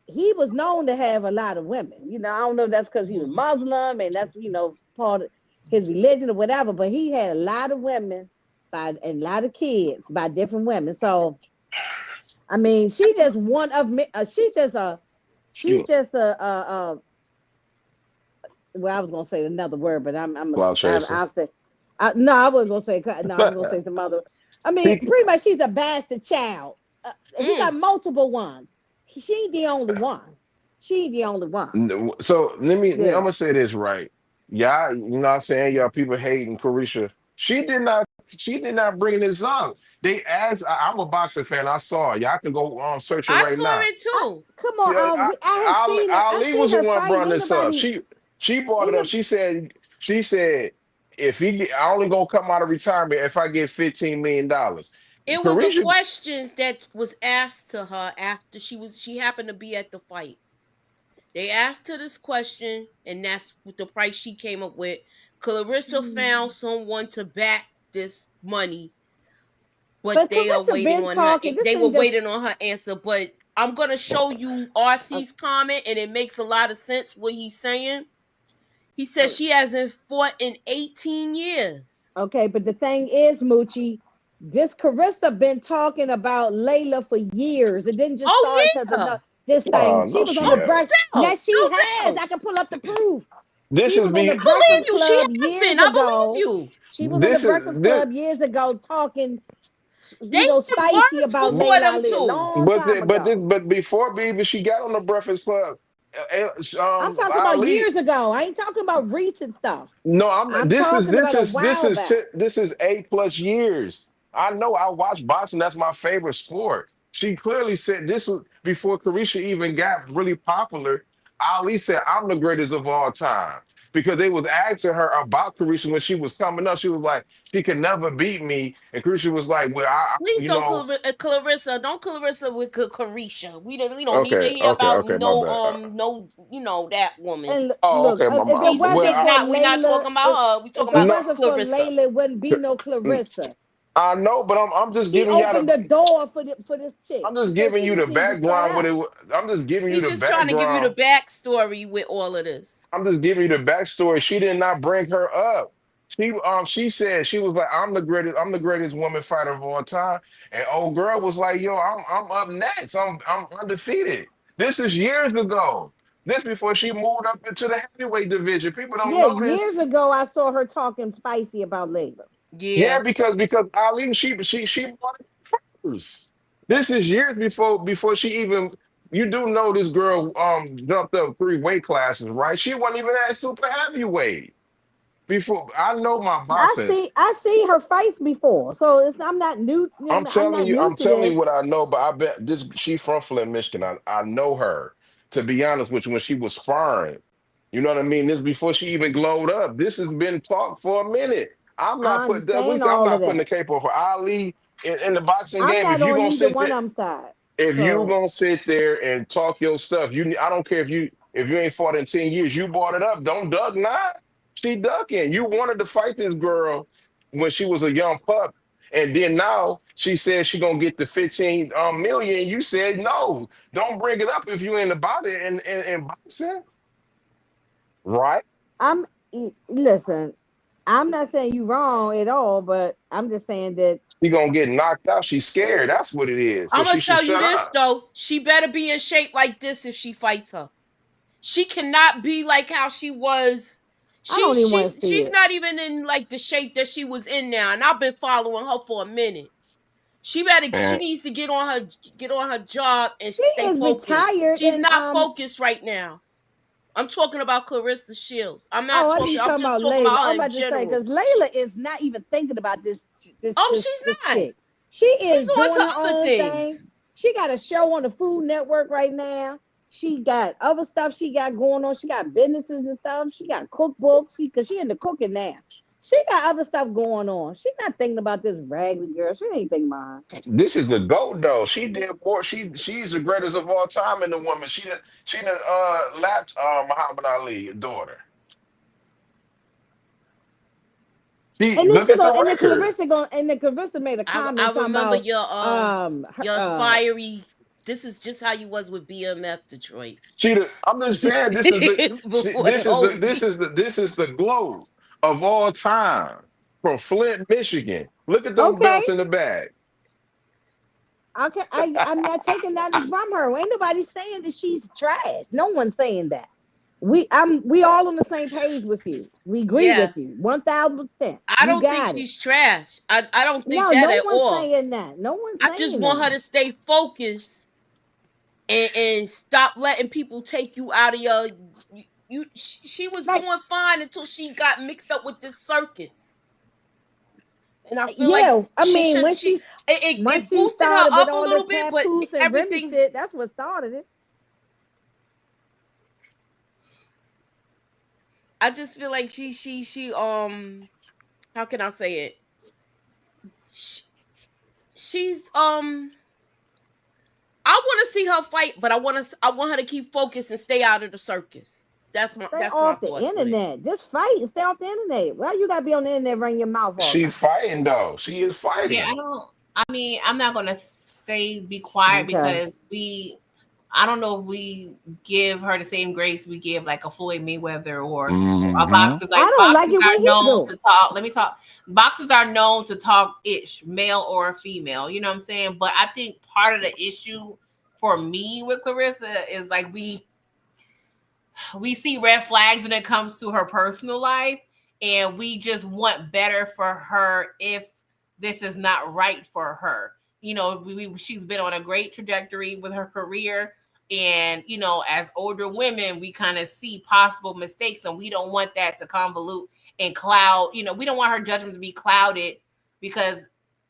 he was known to have a lot of women. You know, I don't know if that's because he was Muslim and that's part of his religion or whatever, but he had a lot of women and a lot of kids by different women. So I mean, she just one of me. She just well, I was gonna say another word, but Cloud chaser. I'll say, no, I wasn't gonna say. No, I was gonna say some other. I mean, pretty much, she's a bastard child. He got multiple ones. She ain't the only one. She ain't the only one. So I'm Yeah. gonna say this right. Y'all, you know what I'm saying? Y'all people hating Carisha. She did not bring this up. They asked, I'm a boxing fan. I saw it. Y'all can go search it I right saw now. it too. Come Yeah, on, I have seen her. I Ali was seen the her one fight. brought Ain't this up. nobody. She brought it Ain't up. no, She said if I only gonna come out of retirement if I get $15 million. It was a Carisha, question that was asked to her after she happened to be at the fight. They asked her this question, and that's what the price she came up with. Clarissa found someone to back this money, but they are Carissa waiting been on her. talking. This They were ain't just. waiting on her answer, but I'm gonna show you RC's comment, and it makes a lot of sense what he's saying. He says she hasn't fought in 18 years. Okay, but the thing is, Moochie, this Carissa been talking about Layla for years. It didn't just Oh start because yeah, of this thing. oh She no, was on she the had. break. no Now she has. doubt. I can pull up the proof. This She is was on the me. I believe Breakfast you. She Club has years been. I believe ago. you. She was on the This is Breakfast this. Club years ago talking, They had spicy words about before Layla them Ali a too. long time ago. But before even she got on the Breakfast Club, I'm talking about Ali. years ago. I ain't talking about recent stuff. No, I'm talking about a while back. this is 8+ years. I know I watch boxing. That's my favorite sport. She clearly said this was before Carisha even got really popular. Ali said, "I'm the greatest of all time." Because they was asking her about Carisha when she was coming up. She was like, she could never beat me. And Carisha was like, well, Please you don't know, Clarissa. Don't Clarissa with Carisha. We don't need to okay, hear okay, about okay, my no bad. that woman. And Oh, look, okay, if it wasn't She's for not. We're not Layla, talking about her. We talking if it about no, wasn't for Clarissa. Layla, it wouldn't be no Clarissa. I know, but I'm just She giving y'all opened the door for this chick I'm just because giving she you the just needed to shut background. up. I'm just giving you He's the just trying to give you the background. backstory with all of this. I'm just giving you the backstory. She did not bring her up. She said she was like, I'm the greatest woman fighter of all time. And old girl was like, yo, I'm up next. I'm undefeated. This is years ago. This before she moved up into the heavyweight division. People don't Yeah, know this. years ago I saw her talking spicy about Layla. Yeah, Yeah. because Ali, she bought it first. This is years before she even. You do know this girl jumped up 3 weight classes, right? She wasn't even at super heavyweight before. I know my boxing. I see her fights before, so it's I'm not new. I'm I'm telling not you, new I'm to telling this. you what I know, but I bet this she from Flint, Michigan. I know her. To be honest with you, when she was sparring, you know what I mean? This before she even glowed up. This has been talked for a minute. I'm not I putting that. understand I'm all of not putting the that. cape over Ali in the boxing I'm game. not If you on gonna either sit one there, of them side. if you So gonna sit there and talk your stuff, I don't care if you ain't fought in 10 years. You brought it up. Don't duck now. She ducking. You wanted to fight this girl when she was a young pup, and then now she said she gonna get the 15 million. You said no. Don't bring it up if you ain't about it and boxing, right? listen. I'm not saying you wrong at all, but I'm just saying that She gonna get knocked out. She's scared. That's what it is. So I'm gonna she should tell you shut this up. though. She better be in shape like this if she fights her. She cannot be like how she was. I don't even want to see She's it. not even in like the shape that she was in now, and I've been following her for a minute. She And needs to get on her job and She stay is focused. retired, She's and not focused right now. I'm talking about Clarissa Shields. oh, I think you're I'm talking just about talking Layla. about her I'm in about to say general. because Layla is not even thinking about Oh, she's this not. chick. She She's is on doing to her other own thing. things. She got a show on the Food Network right now. She got other stuff she got going on. She got businesses and stuff. She got cookbooks. Because she into cooking now. She got other stuff going on. She's not thinking about this raggedy girl. She ain't thinking about her. this is the GOAT though. She did more. She's the greatest of all time in the woman. She done lapped Muhammad Ali daughter. She And then look she at go the record. and the Clarissa made a I comment talking remember about her, your fiery. This is just how you was with BMF Detroit. I'm just saying Before the whole this is the GOAT of all time from Flint, Michigan. Look at them okay. belts in the bag. Okay, I'm not taking that from her. Ain't nobody saying that she's trash. No one's saying that. We all on the same page with you. We agree yeah. with you 1,000%. I You don't think got it. she's trash. I don't think No, that no at one's all. saying that. No one's I just saying want her that. to stay focused and stop letting people take you out of your. She was Like, doing fine until she got mixed up with this circus, and I feel like yeah, I she mean, should. It once she boosted her started with up a all the little bit, but papoose and Remy everything's. shit, that's what started it. I just feel like she how can I say it? She's I want to see her fight, but I want her to keep focused and stay out of the circus. That's my Stay that's my off the thoughts with it. internet. Just fight and stay off the internet. Why you gotta be on the internet running your mouth all the She time? fighting though. She is Yeah, fighting. I mean, I'm not gonna say be quiet Okay. because I don't know if we give her the same grace we give like a Floyd Mayweather or a Hmm. boxers. I Like don't like boxers it are when he known do. to talk. Let me talk. Boxers are known to talk ish, male or female. You know what I'm saying? But I think part of the issue for me with Clarissa is like we see red flags when it comes to her personal life, and we just want better for her if this is not right for her. You know, she's been on a great trajectory with her career, and you know, as older women, we kind of see possible mistakes, and we don't want that to convolute and cloud. You know, we don't want her judgment to be clouded because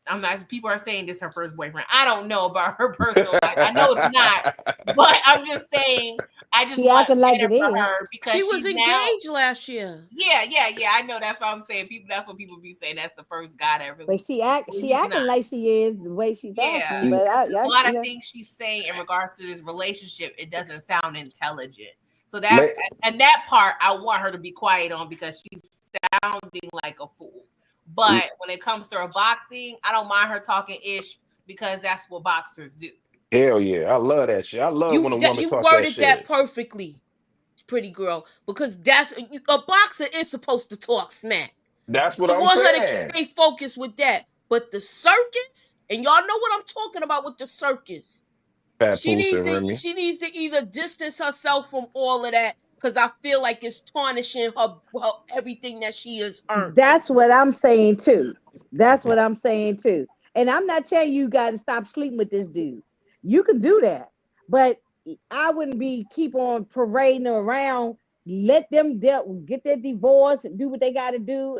I'm not. People are saying this is her first boyfriend. I don't know about her personal life. I know it's not, but I'm just saying I just She want acting like better it for is. her because She was she's now. engaged last year. Yeah. I know that's what I'm saying. People, that's what people be saying. That's the first guy that But really. she He's acting not. like she is the way she's Yeah, acting. But because I a lot you of know, things she's saying in regards to this relationship, it doesn't sound intelligent. So May- and that part I want her to be quiet on because she's sounding like a fool. But when it comes to her boxing, I don't mind her talking ish because that's what boxers do. Hell yeah. I love that shit. I love when a woman You talk that worded that shit. perfectly, pretty girl, because that's a boxer is supposed to talk smack. That's what I I'm want her to saying. stay focused with that. But the circus, and y'all know what I'm talking about with the circus. She Papoose needs and Remy. to either distance herself from all of that, because I feel like it's tarnishing her everything that she has earned. That's what I'm saying too. That's what I'm saying too. And I'm not telling you got to stop sleeping with this dude. You could do that, but I wouldn't be keep on parading around. Let them get their divorce and do what they got to do.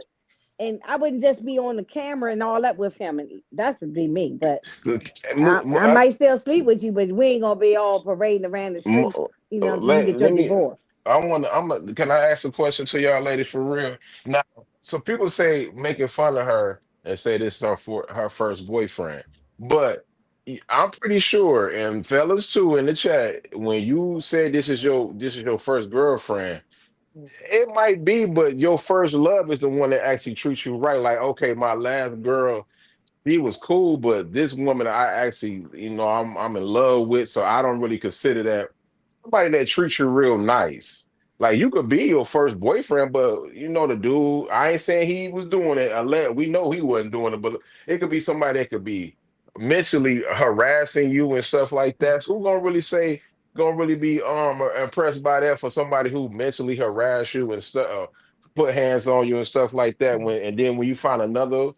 And I wouldn't just be on the camera and all that with him. And that's would be me. But Look, I might still sleep with you, but we ain't gonna be all parading around the street, till you get your let me. divorce. Can I ask a question to y'all ladies for real? Now, so people say making fun of her and say this is her first boyfriend, but I'm pretty sure, and fellas too in the chat, when you say this is your first girlfriend, it might be, but your first love is the one that actually treats you right. Like, okay, my last girl, he was cool, but this woman I actually, I'm in love with, so I don't really consider that somebody that treats you real nice. Like you could be your first boyfriend, but the dude, I ain't saying he was doing it, unless we know he wasn't doing it, but it could be somebody that could be mentally harassing you and stuff like that. So who gonna really be impressed by that for somebody who mentally harass you and stuff, put hands on you and stuff like that, and then when you find another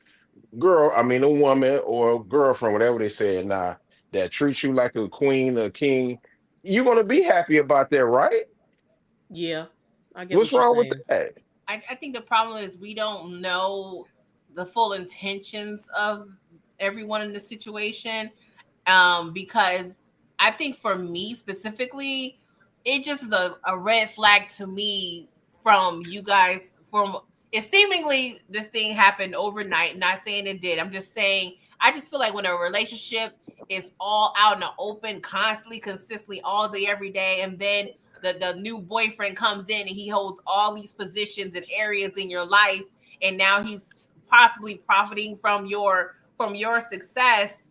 girl, I mean a woman or a girlfriend, whatever they say, nah, that treats you like a queen or king, you're gonna be happy about that, right? Yeah, I get What's what you're wrong with saying. that? I think the problem is we don't know the full intentions of everyone in the situation. Because I think for me specifically, it just is a red flag to me from you guys. From it seemingly this thing happened overnight. Not saying it did. I'm just saying I just feel like when a relationship is all out in the open, constantly, consistently, all day, every day, and then the new boyfriend comes in and he holds all these positions and areas in your life, and now he's possibly profiting from your success.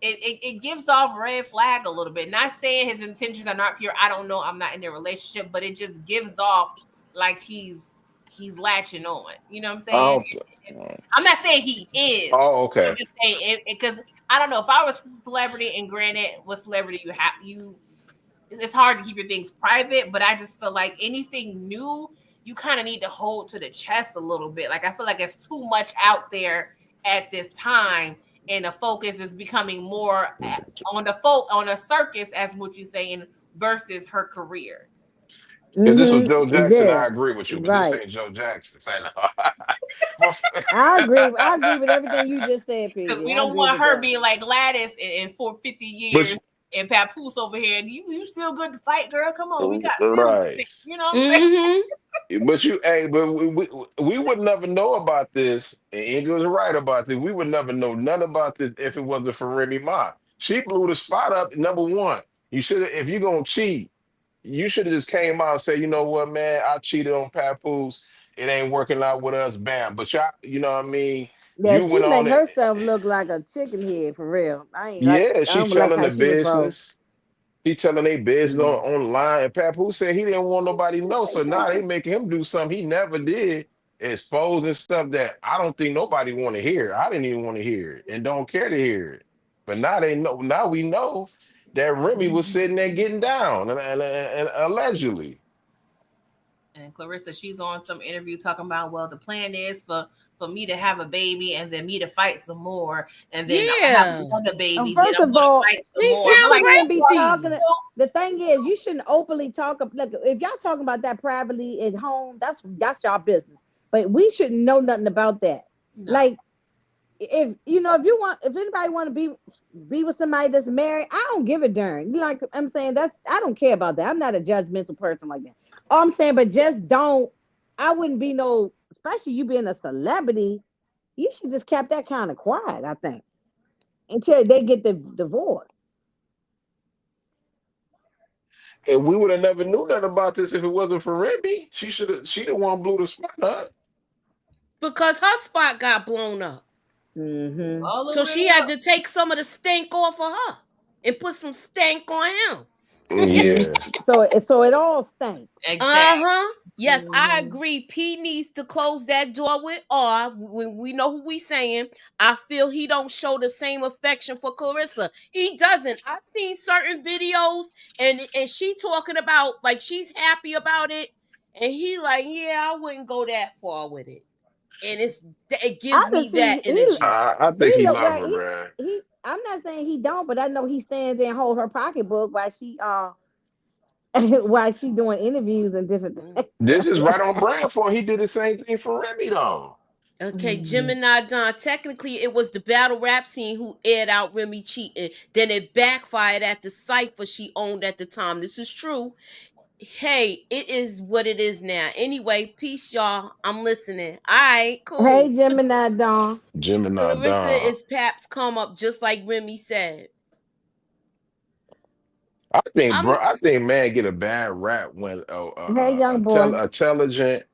It gives off red flag a little bit. Not saying his intentions are not pure. I don't know. I'm not in a relationship, but it just gives off like he's latching on. You know what I'm saying? Oh, I'm not saying he is. oh, I'm okay. just saying it because I don't know if I was a celebrity, and granted, what celebrity you it's hard to keep your things private, but I just feel like anything new, you kind of need to hold to the chest a little bit. Like I feel like it's too much out there at this time, and the focus is becoming more on the circus, as what you're saying, versus her career. If this was Joe Jackson, Yeah, I agree with you, but this right. ain't Joe Jackson. Say no. I agree. I agree with everything you just said, Because PG. we I don't agree want with her that. being like Gladys for 50 but years and Papoose over here. And you still good to fight, girl. Come on, we got right. music. You know what I'm saying? Mm-hmm. But we would never know about this. And Ingrid's right about this. We would never know none about this if it wasn't for Remy Ma. She blew the spot up. Number one, you should have. If you're gonna cheat, you should have just came out and said, you know what, man, I cheated on Papoose. It ain't working out with us. Bam. But y'all, you know what I mean. Yeah, You she went make on it. herself look like a chicken head for real. Yeah, I she don't like telling how the she approached. business. He telling they business Mm. online. And Papoose said he didn't want nobody to know. So now they making him do something he never did, exposing stuff that I don't think nobody want to hear. I didn't even want to hear it and don't care to hear it. But now they know. Now we know that Remy was sitting there getting down and allegedly. And Clarissa, she's on some interview talking about, well, the plan is for me to have a baby and then me to fight some more, and then I'm gonna have Yeah. another baby, then First I'm of gonna all, fight some She more. I'm you sound like, shouldn't be crazy. talking. The thing is, you shouldn't openly talk. Look, if y'all talking about that privately at home, that's y'all business. But we shouldn't know nothing about that. no. Like, if anybody want to be with somebody that's married, I don't give a darn. Like I'm saying, I don't care about that. I'm not a judgmental person like that. All I'm saying, but just don't. I wouldn't be no, especially you being a celebrity. You should just kept that kind of quiet. I think until they get the divorce. And we would have never knew nothing about this if it wasn't for Remy. She the one blew the spot up. Because her spot got blown up. Mm-hmm. All So the she had to take some of the stank off of her and put some stank on him. Yeah. So it all stinks. exactly. Uh-huh. Yes, I agree. P needs to close that door with R. When we know who we saying, I feel he don't show the same affection for Clarissa. He doesn't. I've seen certain videos and she talking about like she's happy about it, and he like, yeah, I wouldn't go that far with it, and it I gives me just see that energy. I think he he look love like her, man. he. I'm not saying he don't, but I know he stands there and hold her pocketbook while she while she doing interviews and different Mm. things. This is right on brand for him. He did the same thing for Remy, though. Okay, Gemini Don. Technically, it was the battle rap scene who aired out Remy cheating. Then it backfired at the cipher she owned at the time. This is true. Hey, it is what it is now. Anyway, peace, y'all. I'm listening. All right, Hey, cool. Gemini Dawn. Gemini Clarissa Don. is Pap's come up, just like Remy said. I'm I think man get a bad rap when Hey, young boy. intelligent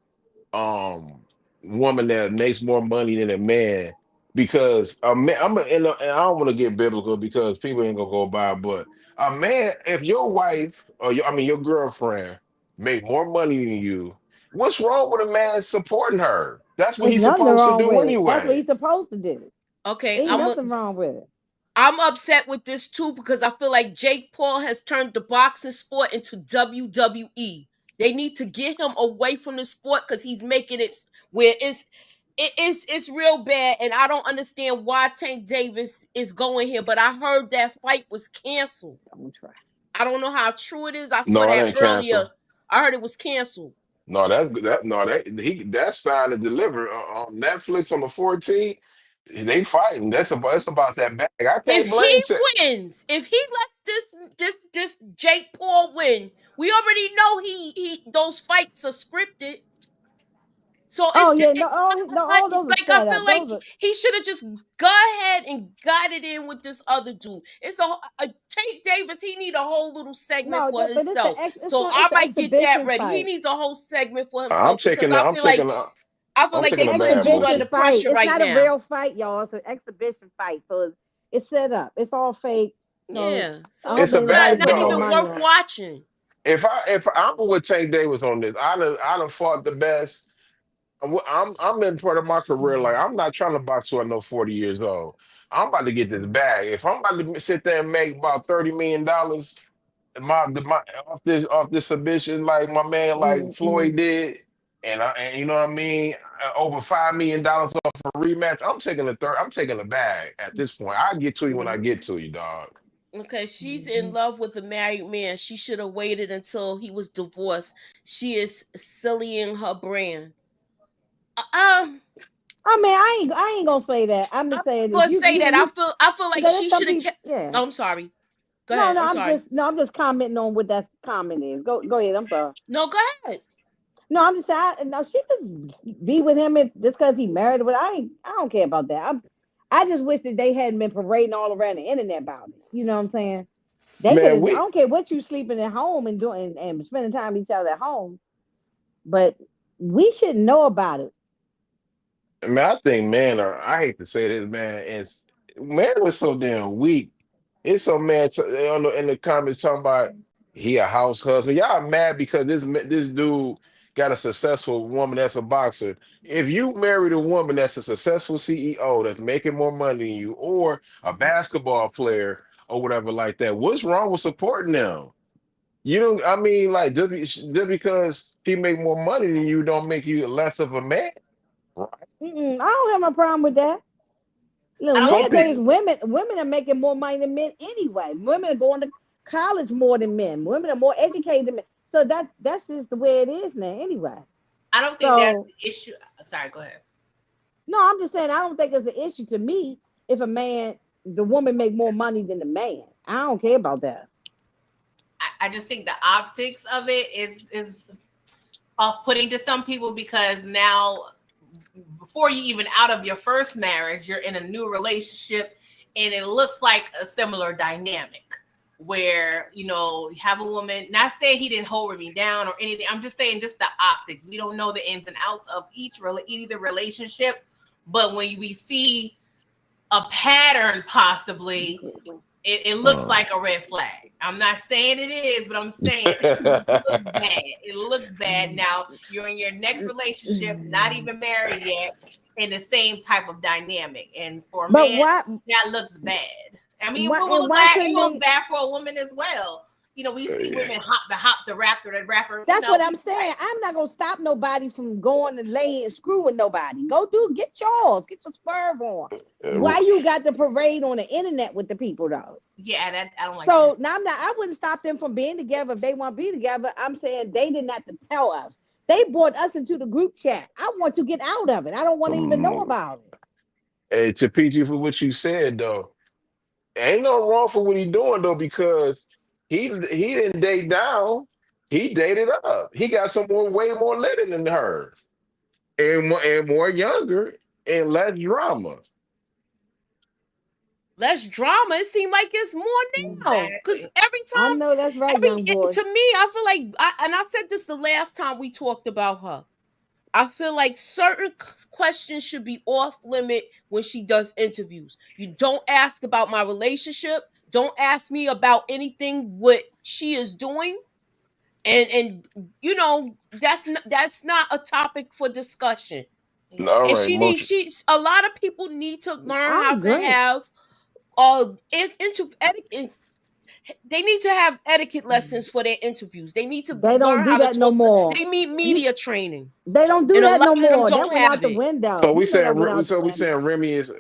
woman that makes more money than a man, because a man, and I don't want to get biblical because people ain't gonna go by, but a man, if your wife or your girlfriend make more money than you, what's wrong with a man supporting her? That's what There's he's nothing supposed to wrong do with it. That's what anyway. he's supposed to do. okay. Ain't nothing wrong with it. I'm upset with this too because I feel like Jake Paul has turned the boxing sport into WWE. They need to get him away from the sport because he's making it where it's real bad, and I don't understand why Tank Davis is going here. But I heard that fight was canceled. Don't try. I don't know how true it is. I saw No, it that ain't earlier. canceled. I heard it was canceled. No, that's good. That's signed and delivered on Netflix on the 14th. They fighting. It's about that bag. I If can't blame he Ch- wins, if he lets this Jake Paul win, we already know he those fights are scripted. So Oh it's yeah, no, oh no, like all those are I set feel up. like Those are he should have just go ahead and got it in with this other dude. It's a Tank Davis. He need a whole little segment no, for but himself. So I it's the might get that exhibition ready. He fight. needs a whole segment for I'm himself because taking the I feel I'm like It's an taking they a putting bad dude exhibition under Boosie. fight. pressure It's right not a now. real fight, y'all. It's an exhibition fight. So it's set up. It's all fake. So Yeah. I So hope It's a it's anybody bag not put no even though. money worth on. watching. If I'm with Tank Davis on this, I'd have fought the best. I'm in part of my career. Like, I'm not trying to box till I know 40 years old. I'm about to get this bag. If I'm about to sit there and make about $30 million, my off this submission, like my man like Mm-mm. Floyd did, and you know what I mean, over $5 million off a rematch. I'm taking the bag at this point. I get to you when I get to you, dog. Okay, she's in love with a married man. She should have waited until he was divorced. She is sullying her brand. I mean, I ain't gonna say that. I'm I'm just saying if gonna say that you I feel like because there's she some should have people. kept. Yeah. Oh, I'm sorry. Go No, ahead. no, I'm sorry. I'm just commenting on what that comment is. Go ahead. I'm sorry. No, go ahead. No, I'm just saying. No, she could be with him if just because he married. But I don't care about that. I just wish that they hadn't been parading all around the internet about it. You know what I'm saying? They could Man, have. I we don't care what you sleeping at home and doing and spending time with each other at home, but we should know about it. man, I think man, or I hate to say this, man, is man was so damn weak. It's so mad in the comments talking about he a house husband. Y'all mad because this dude got a successful woman that's a boxer. If you married a woman that's a successful CEO that's making more money than you, or a basketball player or whatever like that, what's wrong with supporting them? You don't. I mean, like just because she make more money than you, don't make you less of a man, right? I don't have no problem with that. I Look, don't Some think that. nowadays people. women are making more money than men anyway. Women are going to college more than men. Women are more educated than men. So that's just the way it is now anyway. I don't think that's So the issue. Sorry, go ahead. no, I'm just saying I don't think it's an issue to me if the woman make more money than the man. I don't care about that. I just think the optics of it is off-putting to some people because now, before you even out of your first marriage, you're in a new relationship, and it looks like a similar dynamic where you have a woman. Not saying he didn't hold me down or anything. I'm just saying just the optics. We don't know the ins and outs of either relationship, but when we see a pattern possibly, it looks like a red flag. I'm not saying it is, but I'm saying it looks bad. It looks bad. Now you're in your next relationship, not even married yet, in the same type of dynamic. And for a man, that looks bad. I mean, it will look bad for a woman as well. You know, we see women hop the rapper. That's what I'm saying. I'm not gonna stop nobody from going and laying and screwing nobody. Get yours, get your swerve on. Why you got to parade on the internet with the people though? Yeah, I don't like so that. Now I wouldn't stop them from being together if they want to be together. I'm saying they didn't have to tell us. They brought us into the group chat. I want to get out of it. I don't want to even know about it. Hey, to PG for what you said though, ain't no wrong for what he doing though, because he didn't date down, he dated up. He got way more lit than her, and more younger and less drama. Less drama. It seems like it's more now. Because every time I know that's right, young boy. To me, I feel like, I said this the last time we talked about her. I feel like certain questions should be off limit when she does interviews. You don't ask about my relationship. Don't ask me about anything what she is doing. And you know, that's not a topic for discussion. All and right, a lot of people need to learn how to have etiquette. They need to have etiquette lessons for their interviews. They need to learn how to talk no more. They need media training. They don't do that no more. That went out the window. So we saying Remy is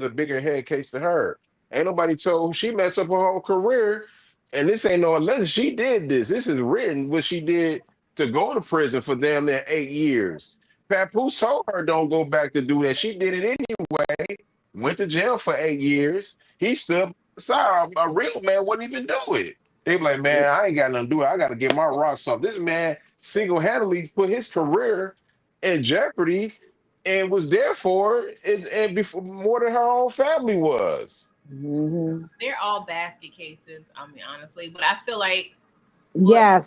a bigger head case to her. Ain't nobody told she messed up her whole career, and this ain't no lesson. She did this. This is written what she did to go to prison for damn near 8 years. Papoose told her don't go back to do that. She did it anyway. Went to jail for 8 years. He stood aside. A real man wouldn't even do it. They be like, man, I ain't got nothing to do it. I got to get my rocks off. This man single-handedly put his career in jeopardy and was there for it, and before more than her own family was. Mm-hmm. They're all basket cases. I mean, honestly, but I feel like I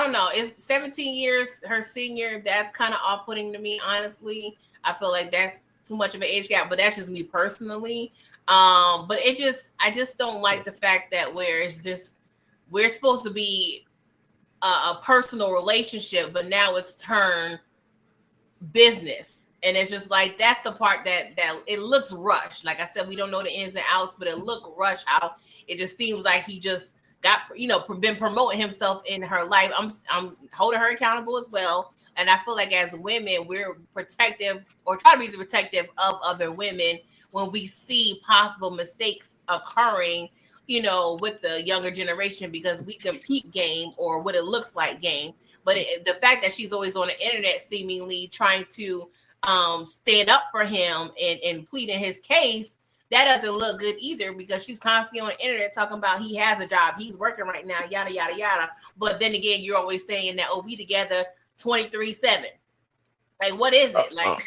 don't know. It's 17 years her senior. That's kind of off-putting to me, honestly. I feel like that's too much of an age gap, but that's just me personally. But I just don't like the fact that we're supposed to be a personal relationship, but now it's turned business, and it's just like that's the part that it looks rushed. Like I said, we don't know the ins and outs, but it looked rushed. How it just seems like he just got been promoting himself in her life. I'm holding her accountable as well. And I feel like as women, we're protective or try to be protective of other women when we see possible mistakes occurring, with the younger generation, because we compete game or what it looks like game. But the fact that she's always on the internet seemingly trying to stand up for him and pleading his case, that doesn't look good either, because she's constantly on the internet talking about he has a job, he's working right now, yada, yada, yada. But then again, you're always saying that, we together 24/7. Like, what is it? Like,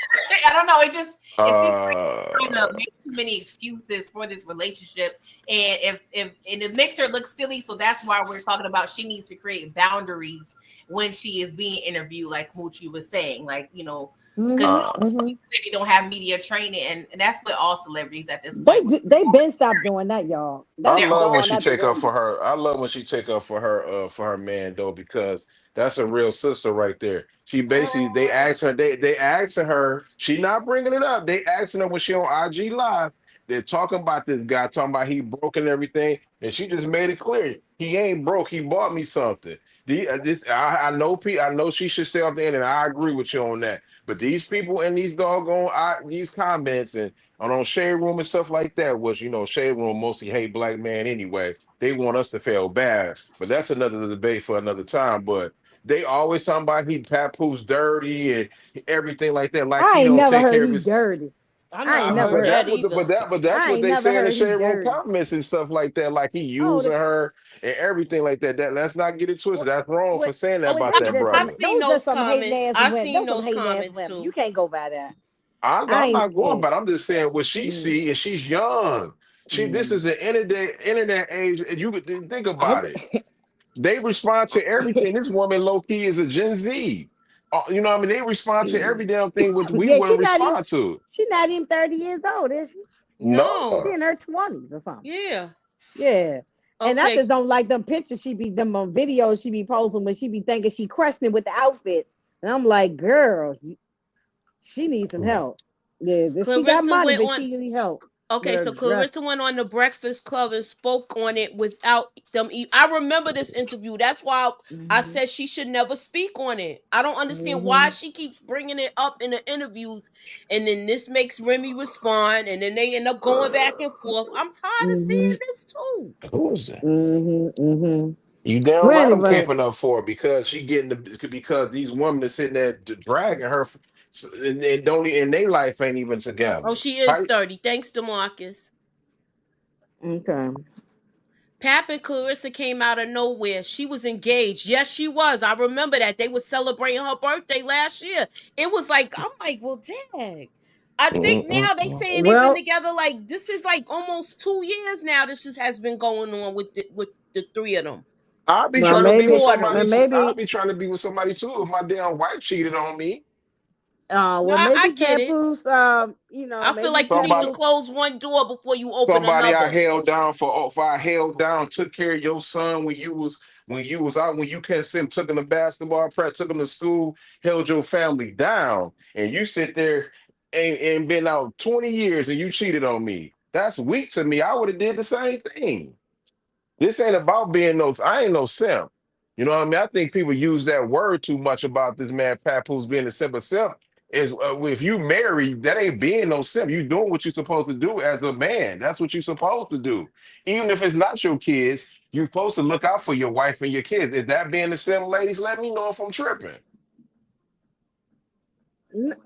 I don't know. It seems like trying to make too many excuses for this relationship. And it makes her look silly. So that's why we're talking about she needs to create boundaries when she is being interviewed, like Moochie was saying. Like, because you don't have media training, and that's what all celebrities at this point. They been stopped doing that, y'all. I love when she take up for her. I love when she take up for her man though, because that's a real sister right there. She basically they asking her. She not bringing it up. They asking her when she on IG Live. They're talking about this guy, talking about he broke and everything, and she just made it clear he ain't broke. He bought me something. I know she should stay off the internet. I agree with you on that. But these people in these these comments and on Shade Room and stuff like that, which Shade Room mostly hate black man anyway. They want us to feel bad, but that's another debate for another time. But they always talking about Papoose dirty and everything like that. Like I ain't never heard he's dirty. I ain't never heard that either. But that's what they say in the Shade Room comments and stuff like that. Like he using her and everything like that. Let's not get it twisted. That's wrong for saying that about that brother. I've seen those comments. I've seen those comments too. You can't go by that. I'm not going by. I'm just saying what she see, and she's young. This is the internet age, and you could think about it. They respond to everything. This woman low key is a Gen Z. You know what I mean? They respond to every damn thing which we Yeah, wouldn't respond to. she's not even 30 years old, is she? No. She No. in her 20s or something. Yeah. Yeah. And I Okay. just don't like them pictures them videos she be posting when she be thinking she crushing it with the outfits. And I'm like, girl, she needs some help. Yeah, she got Clarissa money, went but on. she need help. Okay, with her so dress. Clarissa went on the Breakfast Club and spoke on it without them. I remember this interview. That's why I said she should never speak on it. I don't understand why she keeps bringing it up in the interviews, and then this makes Remy respond, and then they end up going back and forth. I'm tired of seeing this too. Who is that? Mm-hmm. You damn Well, right I'm anyway, camping up for it because she getting because these women are sitting there dragging her and don't and their life ain't even together. Oh, she is 30. Thanks to Marcus. okay. Pap and Clarissa came out of nowhere. She was engaged. Yes, she was. I remember that. They were celebrating her birthday last year. It was like, I'm like, well, dang. I think now they saying they've been together like this is like almost 2 years now. This just has been going on with the three of them. I'll be trying to be with somebody. I'll be trying to be with somebody too if my damn wife cheated on me. Well, I get Papoose, you know, I feel like you need to close one door before you open somebody another. I held down I held down, took care of your son when you was out, when you couldn't see him, took him to basketball practice, took him to school, held your family down, and you sit there and been out 20 years and you cheated on me. That's weak to me. I would have did the same thing. This ain't about being I ain't no simp. You know what I mean? I think people use that word too much about this man Papoose being a simp. A simp is if you marry, that ain't being no simp. You doing what you're supposed to do as a man. That's what you're supposed to do. Even if it's not your kids, you're supposed to look out for your wife and your kids. Is that being a simp, ladies? Let me know if I'm tripping.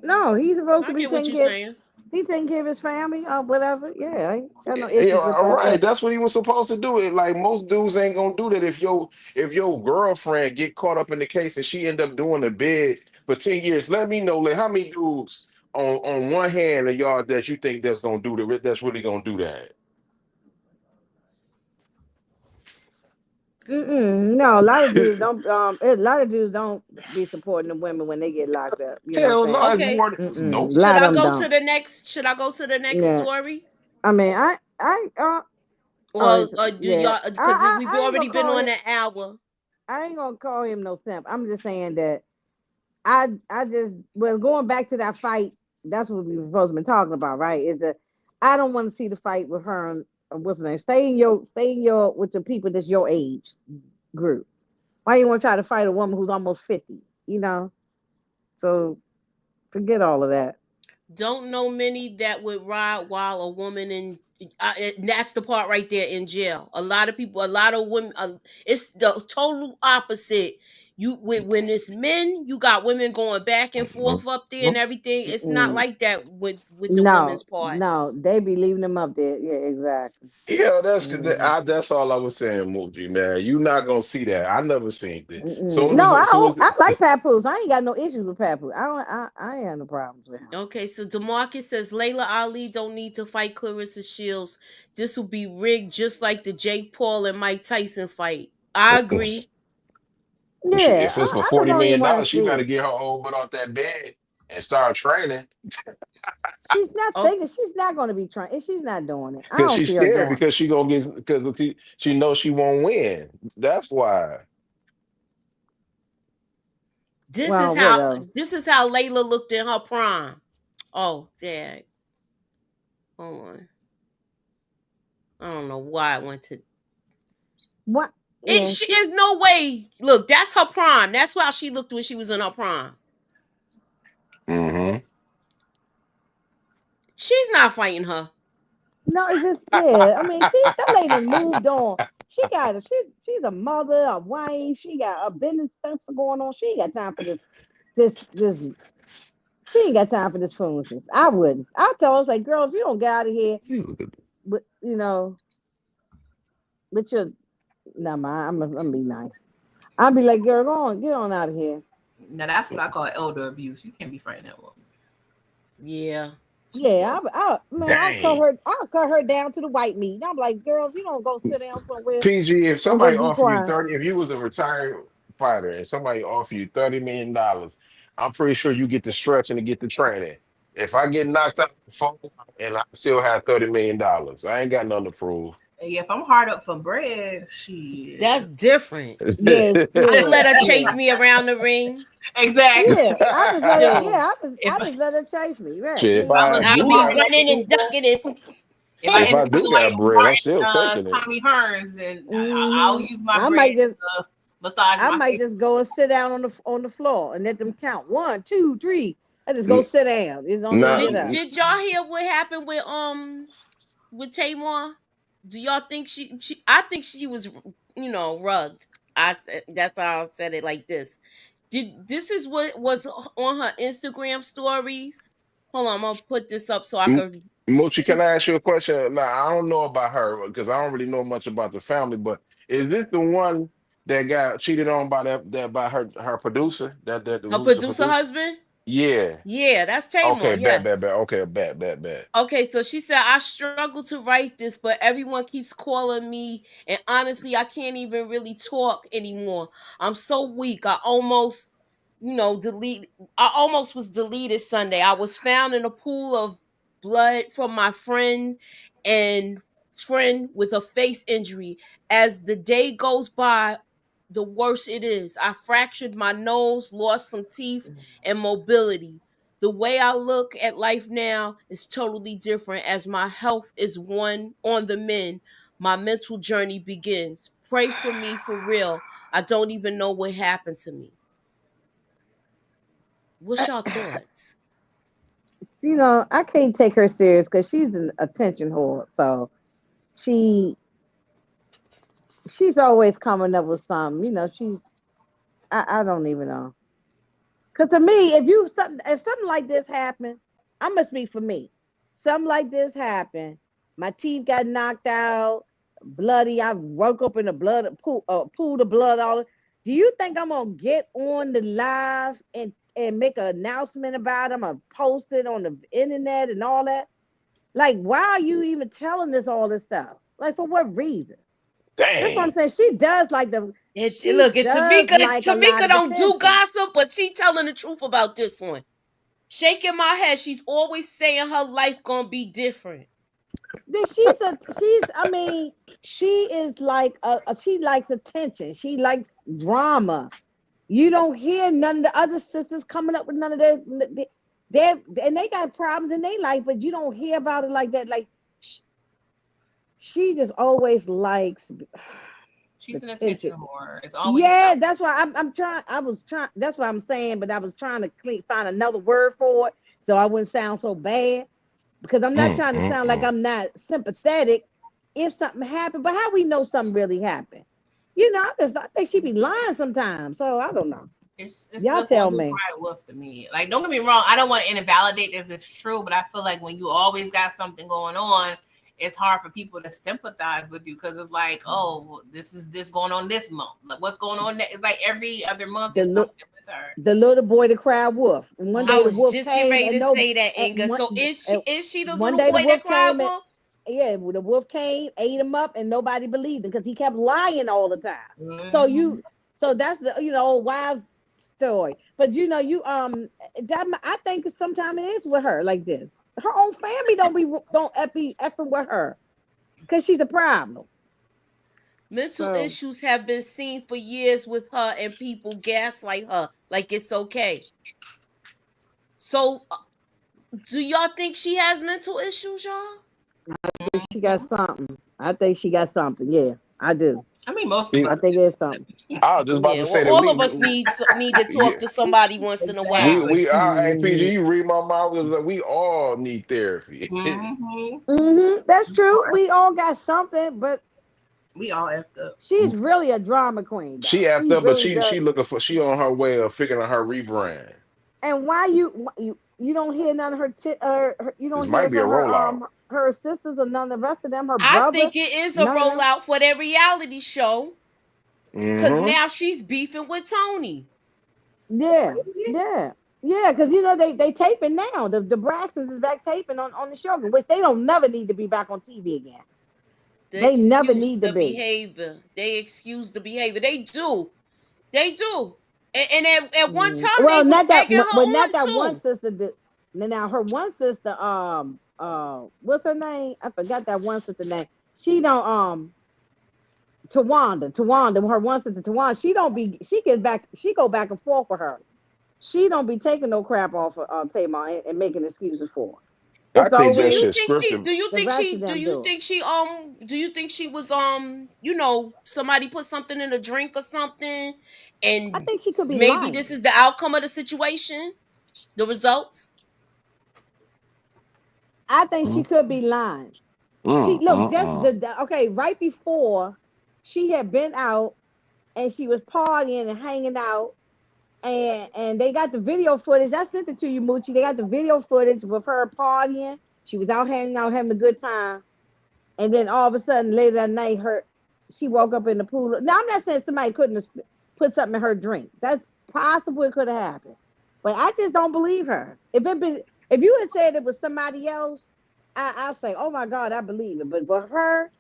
No, he's supposed to be taking care. He's taking care of his family or whatever. Yeah, I ain't got no issues with all that. right, that's what he was supposed to do. It like most dudes ain't gonna do that. If your girlfriend get caught up in the case and she end up doing the bid for 10 years, let me know like how many dudes on one hand of y'all that you think that's gonna do that's really gonna do that. No, a lot of dudes don't. A lot of dudes don't be supporting the women when they get locked up. You Hell know no, what it's I'm more saying? nope. Should I go to the next? Should I go to the next story? I mean, well, y'all because we've already been on an hour. I ain't gonna call him no simp. I'm just saying that I just going back to that fight. That's what we were supposed to be talking about, right? Is that I don't want to see the fight with her and what's her name. Stay in your with the people that's your age group. Why you want to try to fight a woman who's almost 50? You know, so forget all of that. Don't know many that would ride while a woman in. That's the part right there in jail. A lot of people, a lot of women. It's the total opposite. When it's men, you got women going back and forth up there and everything. It's not like that with the women's part. No, they be leaving them up there. Yeah, exactly. Yeah, that's all I was saying, Mooji, man. You not gonna see that. I never seen it. I like Papoose. I ain't got no issues with Papoose. I ain't have no problems with him. Okay, so DeMarcus says Layla Ali don't need to fight Clarissa Shields. This will be rigged just like the Jake Paul and Mike Tyson fight. I agree. Yeah, if it's for $40 million, she better get her old butt off that bed and start training. She's not thinking. She's not going to be trying. She's not doing it. Because she's scared because she gonna get because she knows she won't win. That's why. This is how Layla looked in her prime. Oh, Dad. Hold on. I don't know why I went to. What? She is no way. Look, that's her prime. That's how she looked when she was in her prime. Mm-hmm. She's not fighting her. No, it's just I mean, that lady moved on. She's a mother, a wife. She got a business stuff going on. She ain't got time for this. She ain't got time for this foolishness. I wouldn't. I told her, like, girl, if you don't get out of here, but you know, with your I'm gonna be nice. I'll be like, girl, get on out of here. Now that's what I call elder abuse. You can't be fighting that woman. Yeah. Yeah, I'll cut her down to the white meat. I'm like, girl, if you don't go sit down somewhere. PG, if somebody offered you 30, if you was a retired fighter and somebody offered you $30 million I'm pretty sure you get the stretching and get the training. If I get knocked out before and I still have $30 million, I ain't got nothing to prove. Yeah, if I'm hard up for bread, shit. That's different. Yes, I yeah, let her yeah. chase me around the ring. Exactly. Yeah, I just let her. Dude. Yeah, If I just let her chase me. Right. Shit, if Yeah. I I'll do be got running and ducking it. If I if end I up do feeling got like bread, I'm still taking it. Tommy Hearns, and I'll Mhm. use my I bread might just to massage I my might face. just go and sit down on the floor and let them count 1, 2, 3. I just go N- sit down. It's on Nah, get Did up. did y'all hear what happened with Tamar? Do y'all think she I think she was rugged. I said that's how I said it like this. This is what was on her Instagram stories. Hold on, I'm gonna put this up so I M- could Mochi, can I just ask you a question? Now, I don't know about her because I don't really know much about the family, but is this the one that got cheated on by that by her producer? That her who's the producer producer? husband. Yeah. Yeah, that's Tamar. Okay, Yes. bet. Okay, bet. Okay, so she said, I struggle to write this, but everyone keeps calling me. And honestly, I can't even really talk anymore. I'm so weak. I almost was deleted Sunday. I was found in a pool of blood from my and friend with a face injury. As the day goes by, the worse it is. I fractured my nose, lost some teeth and mobility. The way I look at life now is totally different as my health is one on the mend. My mental journey begins. Pray for me for real. I don't even know what happened to me. What's y'all thoughts? I can't take her serious because she's an attention whore. So she she's always coming up with something. I don't even know. Because to me, if something like this happened, I'm gonna speak for me. Something like this happened. My teeth got knocked out, bloody. I woke up in a pool of blood. Do you think I'm gonna get on the live and make an announcement about it? I'm gonna post it on the internet and all that. Like, why are you even telling us all this stuff? Like, for what reason? That's what I'm Dang. saying. She Look, does like a lot Tamika of don't do attention. gossip, but she telling the truth about this one. Shaking my head. She's always saying her life gonna be different. I mean, she is like she likes attention. She likes drama. You don't hear none of the other sisters coming up with none of they got problems in their life, but you don't hear about it like that. Like she just always likes She's an attention. attention whore. It's always Yeah, that's why I'm trying. I was trying. That's what I'm saying. But I was trying to find another word for it so I wouldn't sound so bad. Because I'm not trying to sound like I'm not sympathetic if something happened. But how we know something really happened? I think she be lying sometimes. So I don't know. it's Y'all the tell one who me. cried wolf to me. Like, don't get me wrong, I don't want to invalidate this. It's true, but I feel like when you always got something going on, it's hard for people to sympathize with you because it's like, oh, this is this going on this month. Like, what's going on? It's like every other month The is look. something with her. The little boy that cried wolf. And one I day the was wolf just getting came ready and to no say that, and Inga. So is she the one little day the boy that wolf cried came and wolf? yeah, the wolf came, ate him up, and nobody believed him because he kept lying all the time. Mm-hmm. So that's the old wives story. But I think sometimes it is with her like this. Her own family don't effing with her because she's a problem. Mental So issues have been seen for years with her, and people gaslight her like it's okay. So, do y'all think she has mental issues, y'all? she got something. I think she got something. Yeah, I do. I mean, most of See, I us. think it's something. I was just about Yeah, to well, say that all of us need to talk yeah, to somebody once in a while. we are. Hey, PG, Mhm. you read my mouth. Is that we all need therapy. Mm-hmm. That's true. We all got something, but We all effed up. she's really a drama queen, She though. effed She up, but really does. she on her way of figuring out her rebrand. And you don't hear none of you This don't might hear be a from rollout. her sisters or none of the rest of them. Her I brother, think it is a none of them. rollout for that reality show because Hmm. now she's beefing with Tony. Yeah, yeah, yeah. Because they taping now. The Braxtons is back taping on the show, which they don't never need to be back on TV again. The They never excuse need to the be. behavior. They excuse the behavior. They do. They do. And at one time they Well, was not that. egging her Well, not on that one too. sister. Now her one sister. What's her name? I forgot that one sister name. She don't. Tawanda. Her one sister Tawanda. She don't be. She gets back. She go back and forth with her. She don't be taking no crap off of Tamar and making excuses for her. I It's think Do that always you shit think she? scripted. Do you the think rest of she? Do them you do it. think she? Do you think she was? You know, somebody put something in a drink or something, I and think she could be maybe this lying. is the outcome of the situation, the results. I think she Mm, could be lying. She mm, look mm, just mm. okay. Right before she had been out and she was partying and hanging out, and they got the video footage. I sent it to you, Moochie. They got the video footage with her partying. She was out hanging out, having a good time, and then all of a sudden later that night, she woke up in the pool. Now I'm not saying somebody couldn't have put something in her drink. That's possible. It could have happened, but I just don't believe her. If you had said it was somebody else, I'll say, oh my God, I believe it. But for her,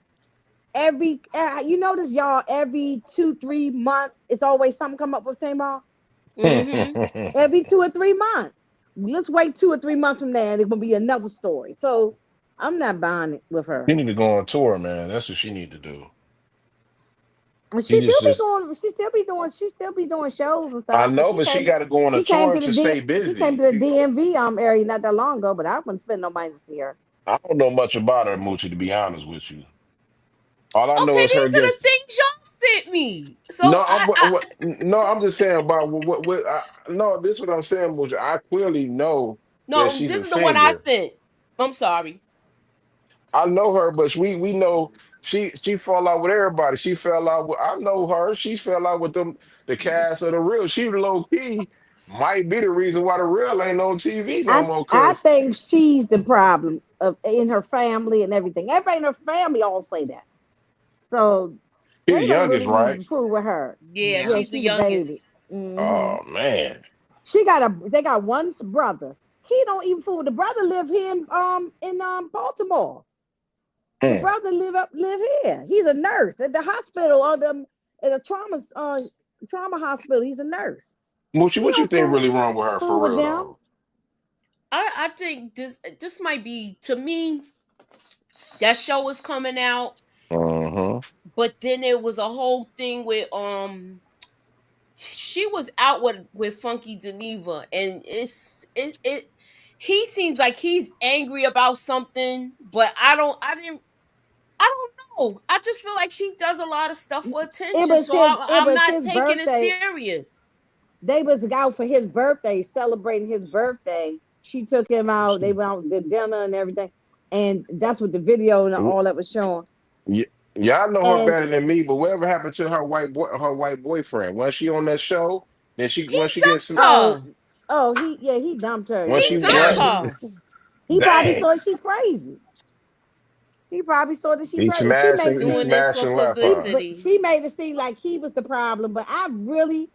you notice y'all every 2-3 months, it's always something come up with Tamar. Mm-hmm. Every 2 or 3 months. Let's wait 2 or 3 months from there, and it will be another story. So I'm not buying it with She her. need to go on tour, man. That's what she need to do. And She she just, still be just going. She still be doing shows and I stuff. Cause know, but she got to go on a she came tour to the to stay she came busy. to the DMV area not that long ago, but I wouldn't spend no money to see her. I don't know much about her, Moochie, to be honest with you. All I know Okay, is her these are the gets. things y'all sent me. So No, no, I'm just saying about no, this is what I'm saying, Moochie. I clearly know that no, she's this a is the one I singer. sent. I'm sorry. I know her, but we know she fell out with everybody. She fell out with I know her. She fell out with them the cast of the real. She low key might be the reason why the real ain't on TV no more. I Cause think she's the problem of in her family and everything. Everybody in her family all say that. So she the Tatum ain't youngest, really need to right? be fooled with her. Yeah, Yeah, she's Yeah. the she the youngest. baby. Hmm. Oh man. They got one brother. He don't even fool. The brother live here in Baltimore. The Mm. brother live here. He's a nurse at the hospital or the at a trauma hospital. He's a nurse. Moochie, He what you don't think really wrong with her fool for with real them. though? I think this might be, to me, that show was coming out, Uh-huh. but then there was a whole thing with she was out with Funky Geneva, and it he seems like he's angry about something, but I don't know. I just feel like she does a lot of stuff for attention, so It I'm was not his taking it birthday. serious. They was out for his birthday, celebrating his birthday. She took him out. They went out to dinner and everything, and that's what the video and all that was showing. Y- Y'all know her And better than me, but whatever happened to her white boyfriend? Was she on that show? Then He when she gets dumped oh, her. he dumped her. when He she dumped Yeah, what? her. he probably Dang. saw she crazy. He probably saw that she He crazy. smashed and he Doing this smashed for and left, huh? But publicity. she made it seem like he was the problem. But I really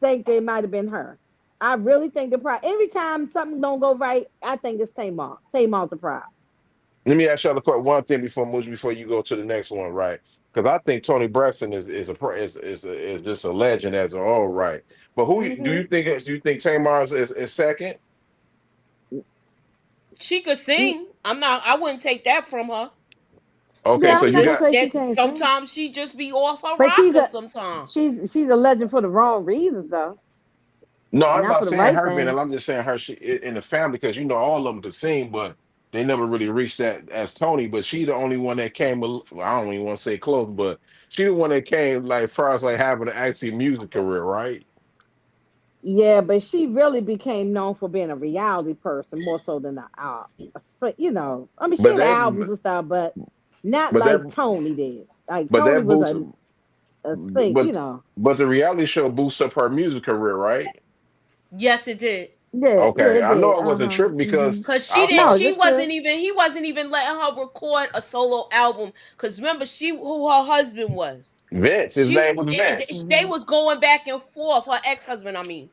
think it might have been her. I really think the problem. Every time something don't go right, I think it's Tamar. Tamar's the problem. Let me ask y'all the one thing before Moose, before you go to the next one, right? Because I think Tony Braxton is just a legend as an all right. But Hmm. do you think Tamar is second? She could sing. I wouldn't take that from her. Okay, Yeah, so I'm you not gonna got say she That can't sing, sometimes she just be off her but rocker sometimes. she's a legend for the wrong reasons though, no, I'm not not for the saying right her being, thing. I'm just saying her in the family because you know all of them could sing, but they never really reached that as Tony. But she the only one that came. Well, I don't even want to say close, but she the one that came like far as like having an actually music career, right? Yeah, but she really became known for being a reality person more so than I mean, she But had that, albums and stuff, but not but that, like Tony did. Like but Tony that was boosts. a sing, But the reality show boosts up her music career, right? Yes, it did. yeah, Okay, it I know did. I wasn't Uh-huh. tripping because Hmm. Cause she I didn't. No, thought She that's good. wasn't even. He wasn't even letting her record a solo album. Cause remember, who her husband was. Vince, his name was Vince. They Hmm. was going back and forth. Her ex husband, I mean,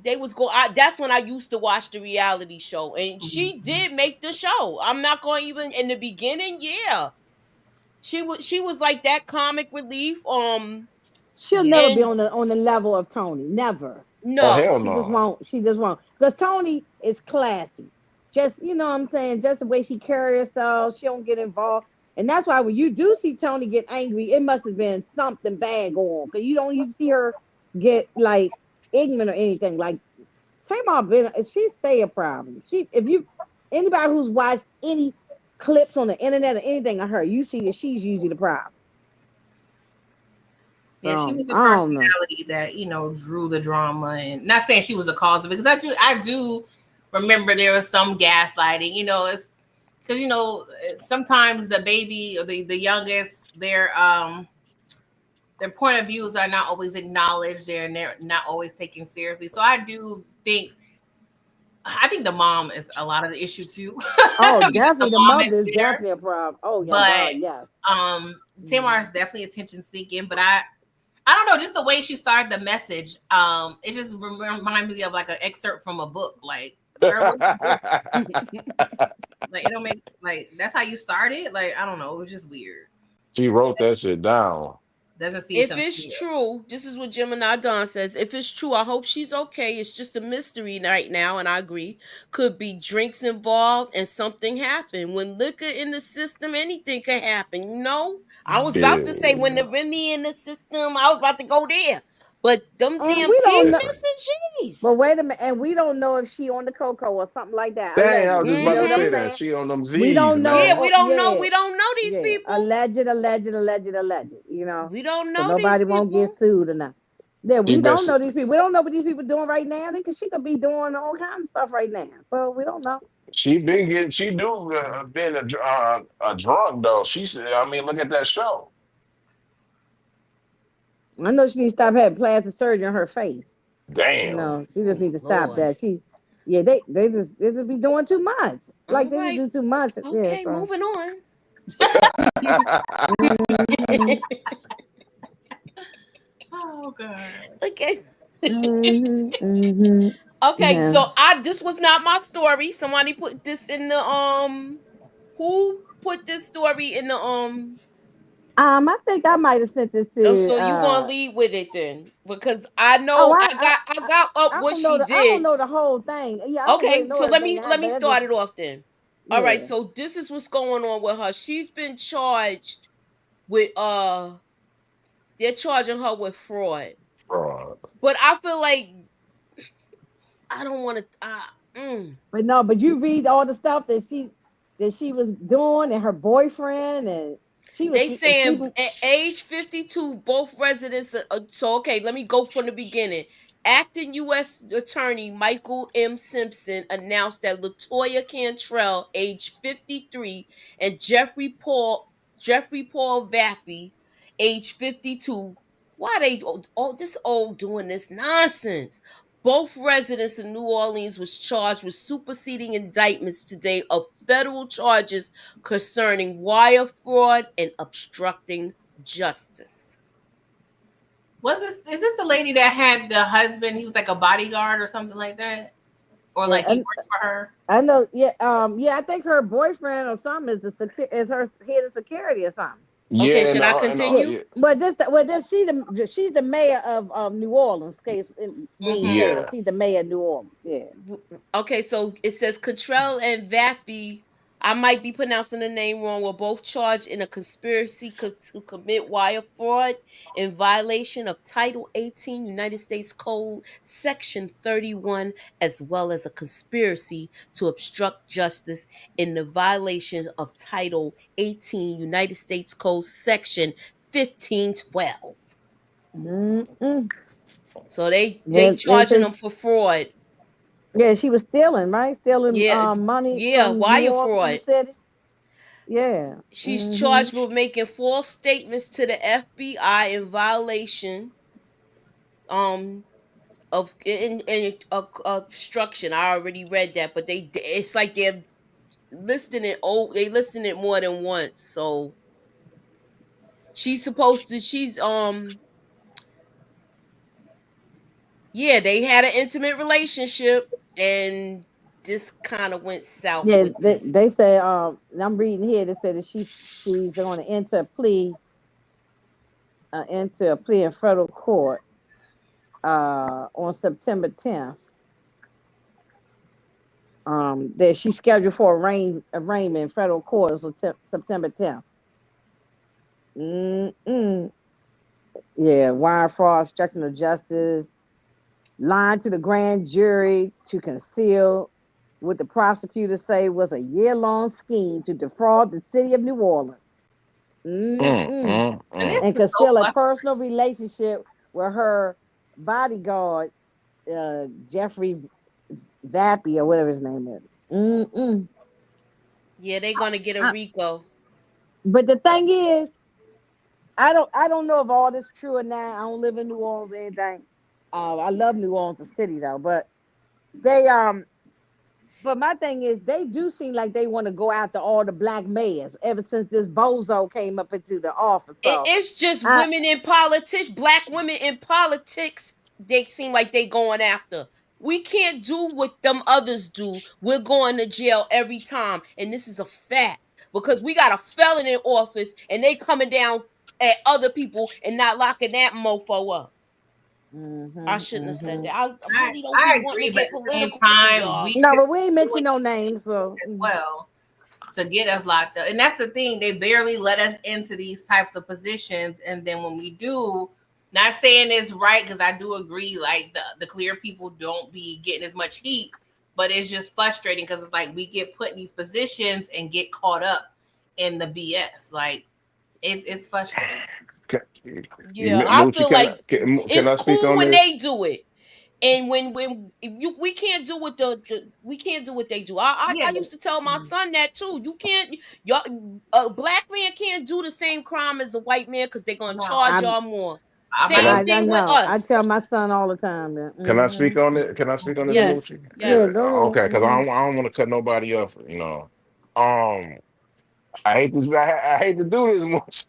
they was go. That's when I used to watch the reality show, and she did make the show. I'm not going even in the beginning. Yeah, she was like that comic relief. She'll Yeah. never be And on the level of Tony. Never. Oh no, hell She just no. won't. She just won't. Because Tony is classy. Just you know what I'm saying. Just the way she carry herself. She don't get involved. And that's why when you do see Tony get angry, it must have been something bad going on. Because you don't you see her get like ignorant or anything. Like Tamar been she stay a problem. She if you anybody who's watched any clips on the internet or anything of her, you see that she's usually the problem. Yeah, she So was a I don't know. personality that drew the drama, and not saying she was the cause of it, because I do remember there was some gaslighting. It's because sometimes the baby or the youngest, their point of views are not always acknowledged. They're not always taken seriously. So I think the mom is a lot of the issue too, Oh, because the definitely the mom is mother is bitter. definitely a problem. Oh yeah, But God, yes. Tamar is Mhm. definitely attention seeking. But I don't know, just the way she started the message. It just reminds me of like an excerpt from a book. Like, girl, what is this? Like, it don't make like that's how you started. Like, I don't know. It was just weird. She wrote that shit down. Doesn't seem if it's sincere. true, this is what Gemini Don says. If it's true, I hope she's okay. It's just a mystery right now, and I agree. Could be drinks involved and something happened. When liquor in the system, anything could happen. I was about to say when Yeah. the Remy in the system, I was about to go there. But them And damn we tear don't know. messages. But wait a minute, and we don't know if she on the cocoa or something like that. Dang, I was Allegedly, just you about know to what I'm say Mm-hmm. that. saying? She on them We Z's, don't know. Yeah, man. we Oh, don't know. yeah, We don't know these yeah. people. Alleged. You know, We don't so know these nobody won't get people. sued or nothing. Yeah, She we don't best. know these people. We don't know what these people doing right now. She could be doing all kinds of stuff right now. So we don't know. She been getting. She do been a drunk though. She said. I mean, look at that show. I know she needs to stop having plastic surgery on her face. You Damn. know, she just Oh needs to stop Lord. that. Yeah, they just be doing too much. Like All they just right. do too much. Yeah, Okay, so. moving on. Mhm, Oh god. Okay. mhm. Okay, Yeah. so this was not my story. Somebody put this in the who put this story in the I think I might have sent this oh, to so you gonna lead with it then? Because I oh know I got up what she I don't did. know the whole thing. Yeah, I don't really Okay, know so let everything me now, let me but I just start it off then. All right, yeah. so this is what's going on with her. She's been charged with they're charging her with fraud. Fraud. But I feel like I don't want to But no, but you read all the stuff that she was doing and her boyfriend and she was They saying sleeping. at age 52, both residents. So okay, let me go from the beginning. Acting U.S. Attorney Michael M. Simpson announced that Latoya Cantrell, age 53, and Jeffrey Paul Vappy, age 52. Why they all this old doing this nonsense? Both residents of New Orleans was charged with superseding indictments today of federal charges concerning wire fraud and obstructing justice. Is this the lady that had the husband? He was like a bodyguard or something like that, or like he And worked for her. I know, yeah, I think her boyfriend or something is her head of security or something. Okay, Yeah, should I Yeah, continue? yeah, but she's the mayor of New Orleans. Case being Mm-hmm. said, yeah. she's the mayor of New Orleans. Yeah. Okay, so it says Cottrell and Vappy. I might be pronouncing the name wrong. Were both charged in a conspiracy to commit wire fraud in violation of Title 18 United States Code Section 31, as well as a conspiracy to obstruct justice in the violation of Title 18 United States Code Section 1512. Mm-mm. So they Yeah, they charging say them for fraud. yeah, she was stealing, right? Stealing Yeah, money yeah, from New wire Orleans from the fraud. city. Yeah. She's Hmm. charged with making false statements to the FBI in violation um of in obstruction. I already read that, but it's like they're listing it. Oh, they listing it more than once. So she's yeah, they had an intimate relationship, and this kind of went south Yeah, with this. they say I'm reading here. They say that she's going to enter a plea into a plea in federal court on September 10th. That she's scheduled for arraignment in federal court on September 10th. Yeah, wire fraud, obstruction of justice, lying to the grand jury to conceal what the prosecutors say was a year-long scheme to defraud the city of New Orleans. And conceal a personal relationship with her bodyguard, Jeffrey Vappy or whatever his name is. Yeah, they're gonna get a RICO. But the thing is, I don't know if all this true or not. I don't live in New Orleans or anything. I love New Orleans, the city though. But they but my thing is, they do seem like they want to go after all the black mayors ever since this bozo came up into the office. So it's just women in politics, black women in politics. They seem like they going after. We can't do what them others do. We're going to jail every time, and this is a fact because we got a felon in office, and they coming down at other people and not locking that mofo up. I shouldn't have said that. I really don't I agree, but at the same time, but we ain't mention no names, so as well to get us locked up. And that's the thing; they barely let us into these types of positions, and then when we do, not saying it's right because I do agree, like the clear people don't be getting as much heat, but it's just frustrating because it's like we get put in these positions and get caught up in the BS. Like it's frustrating. Yeah, I feel like it's cool when they do it, and when we can't do what we can't do what they do. I used to tell my son that too. You can't, a black man can't do the same crime as a white man because they're gonna charge y'all more. Same thing with us. I tell my son all the time that. Can I speak on it? Can I speak on it? Yes. Yes. Okay, because I don't want to cut nobody off. You know, I hate this. I hate to do this much.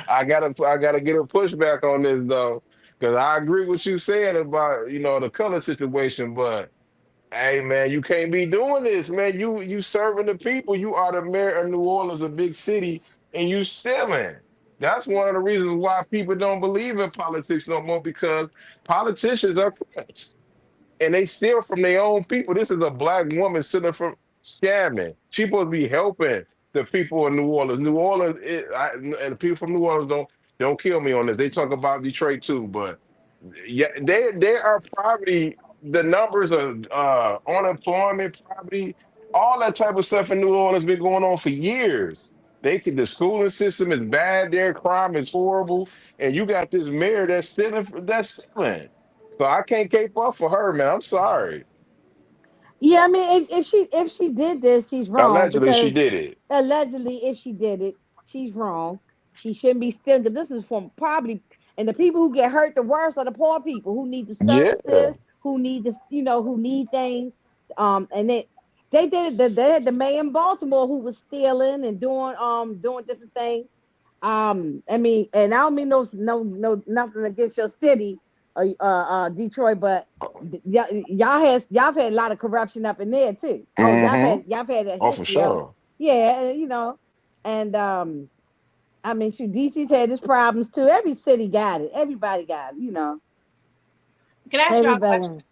I gotta get a pushback on this though, because I agree with you saying about the color situation, but hey man, you can't be doing this, man. You serving the people. You are the mayor of New Orleans, a big city, and you stealing. That's one of the reasons why people don't believe in politics no more because politicians are crooks and they steal from their own people. This is a black woman sitting from scamming. She's supposed to be helping the people in New Orleans. New Orleans, and the people from New Orleans don't kill me on this. They talk about Detroit too, but yeah, they are poverty. The numbers of unemployment, poverty, all that type of stuff in New Orleans been going on for years. The schooling system is bad there, crime is horrible, and you got this mayor that's stealing. So I can't cape up for her, man. I'm sorry. Yeah, I mean, if she did this, she's wrong. Allegedly, she did it. Allegedly, if she did it, she's wrong. She shouldn't be stealing. This is from probably, and the people who get hurt the worst are the poor people who need the services, who need this, who need things. And they did it. They had the mayor in Baltimore who was stealing and doing different things. I mean, and I don't mean no nothing against your city, Detroit, but y'all had a lot of corruption up in there too. Y'all had that. Oh, for sure. Yeah, and I mean, DC's had its problems too. Every city got it. Everybody got it. Can I ask you a question?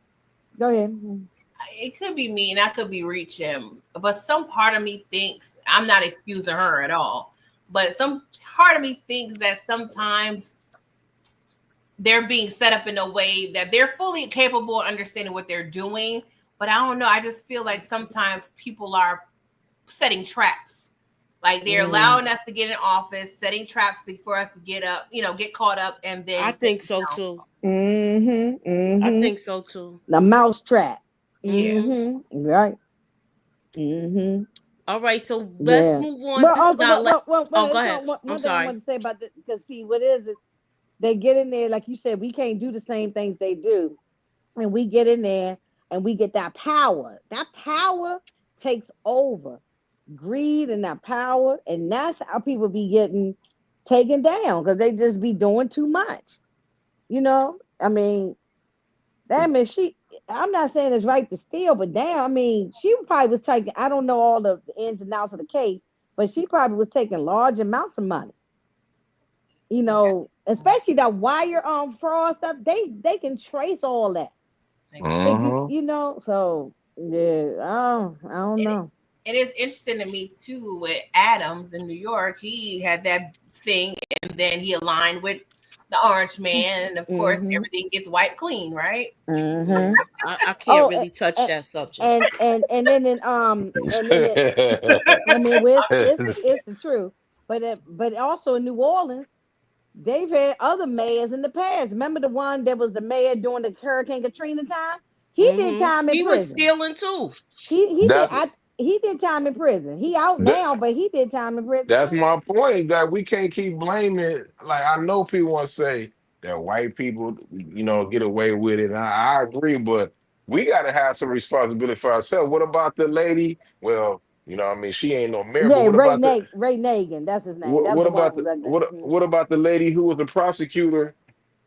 Go ahead. It could be me and I could be reaching, but some part of me thinks, I'm not excusing her at all, but some part of me thinks that sometimes they're being set up in a way that they're fully capable of understanding what they're doing. But I don't know. I just feel like sometimes people are setting traps. Like they're allowing us to get in office, setting traps for us to get caught up. And then I think so too. I think so too. The mouse trap. Yeah. Right. All right, so let's move on. Go ahead. I'm sorry. I want to say about this, because see, what is it? They get in there, like you said, we can't do the same things they do. And we get in there and we get that power. That power takes over. Greed and that power. And that's how people be getting taken down because they just be doing too much. I mean, I'm not saying it's right to steal, but damn, I mean, she probably was taking, I don't know all the ins and outs of the case, but she probably was taking large amounts of money. You know, especially that wire fraud stuff. They can trace all that. If you Mhm. you know, so yeah, I don't And know. it is interesting to me too with Adams in New York. He had that thing, and then he aligned with the Orange Man, and of course Mm-hmm. everything gets wiped clean, right? Mm-hmm. I can't Oh, really touch that subject. and then it, I mean, well, it's the truth. But also in New Orleans, they've had other mayors in the past. Remember the one that was the mayor during the Hurricane Katrina time? He did time in He was prison. stealing too. He did That's he did time in prison. He out that. now, but he did time in prison That's too. my point. That we can't keep blaming. Like I know people want to say that white people, get away with it. And I agree, but we got to have some responsibility for ourselves. What about the lady? Well, I mean, she ain't no mayor. But Yeah, what about the Ray Nagin, that's his name. what, That was what the one about who the was what like, what about the lady who was the prosecutor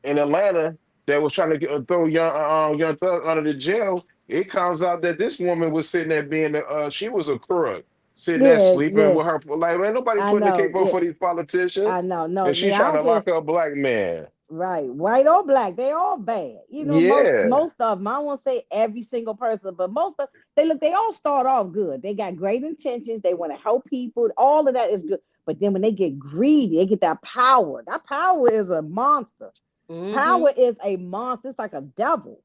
in Atlanta that was trying to throw young Thug under the jail? It comes out that this woman was sitting there being she was a crook, sitting there yeah, sleeping yeah. with her. Like, ain't nobody I putting the know. cape up Yeah, for these politicians, I know. No, and she's yeah, I trying don't to care. lock up a black man. Right, white or black, they all bad. You know, Yeah, most of them. I won't say every single person, but most of they all start off good. They got great intentions. They want to help people. All of that is good. But then when they get greedy, they get that power. That power is a monster. Mm-hmm. Power is a monster. It's like a devil,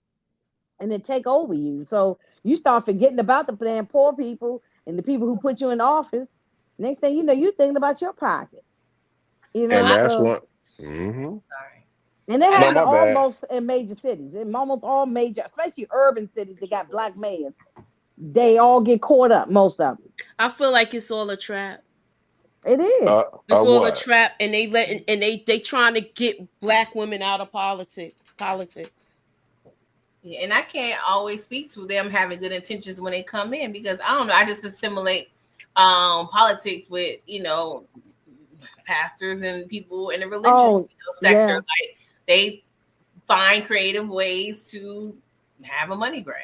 and it take over you. So you start forgetting about the damn poor people and the people who put you in office. Next thing you know, you thinking about your pocket. You and know, I that's so what. Hmm. sorry. and it And No, happens my bad. almost in major cities. In almost all major, especially urban cities that got black mayors, they all get caught up. Most of them. I feel like it's all a trap. It is. It's all a What? trap, and they trying to get black women out of politics. yeah, and I can't always speak to them having good intentions when they come in because I don't know. I just assimilate politics with pastors and people in the religion Oh, sector. yeah, Like they find creative ways to have a money grab.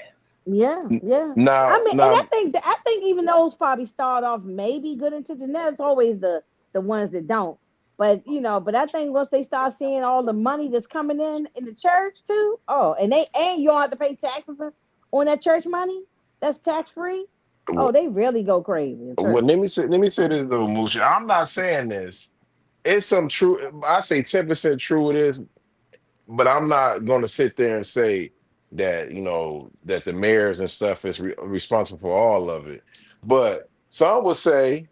yeah, yeah. I Now, mean, and now, I think even those probably start off maybe good intentions. That's always the ones that don't. But but I think once they start seeing all the money that's coming in the church too, oh, and you don't have to pay taxes on that church money. That's tax free. Oh, they really go crazy in well, church. let me say this, little Moochie. I'm not saying this. It's some true. I say 10% true. It is, but I'm not going to sit there and say that that the mayors and stuff is responsible for all of it. But some would say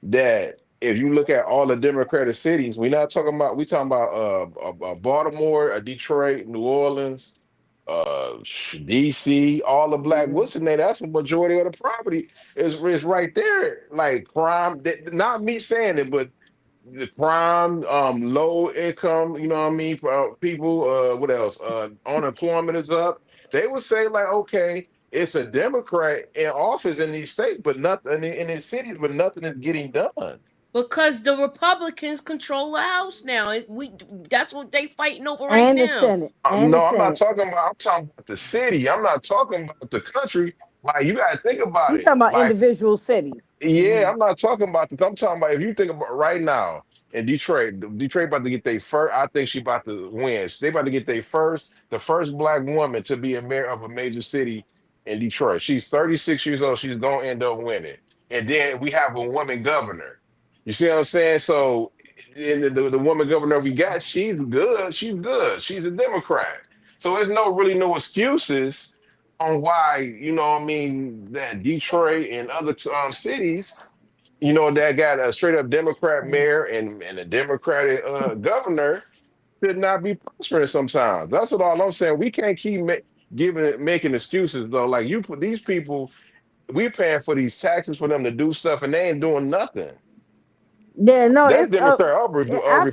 that if you look at all the Democratic cities, we talking about Baltimore, Detroit, New Orleans, DC, all the black. Mhm. What's the name? That's the majority of the property is right there. Like crime. Not me saying it, but the crime, low income, you know what I mean, people, what else? Unemployment is up. They would say like, okay, it's a Democrat in office in these states, but nothing in these cities, but nothing is getting done. Because the Republicans control the House now. That's what they fighting over right And the now. Senate. And the No, I'm not Senate. talking about. I'm talking about the city. I'm not talking about the country. Like you got to think about You it. talking about Like individual cities. yeah, Mhm. I'm not talking about this. I'm talking about if you think about right now in Detroit, Detroit about to get their first. I think she about to win. They about to get the first black woman to be a mayor of a major city in Detroit. She's 36 years old. She's gonna end up winning. And then we have a woman governor. You see what I'm saying? So, in the woman governor we got, she's good. She's good. She's a Democrat. So there's no excuses on why, what I mean, that Detroit and other cities, that got a straight up Democrat mayor and a Democratic governor should not be prospering sometimes. That's what all I'm saying. We can't keep making excuses though. Like you put these people, we paying for these taxes for them to do stuff and they ain't doing nothing. Yeah, no, That's it's Democrat or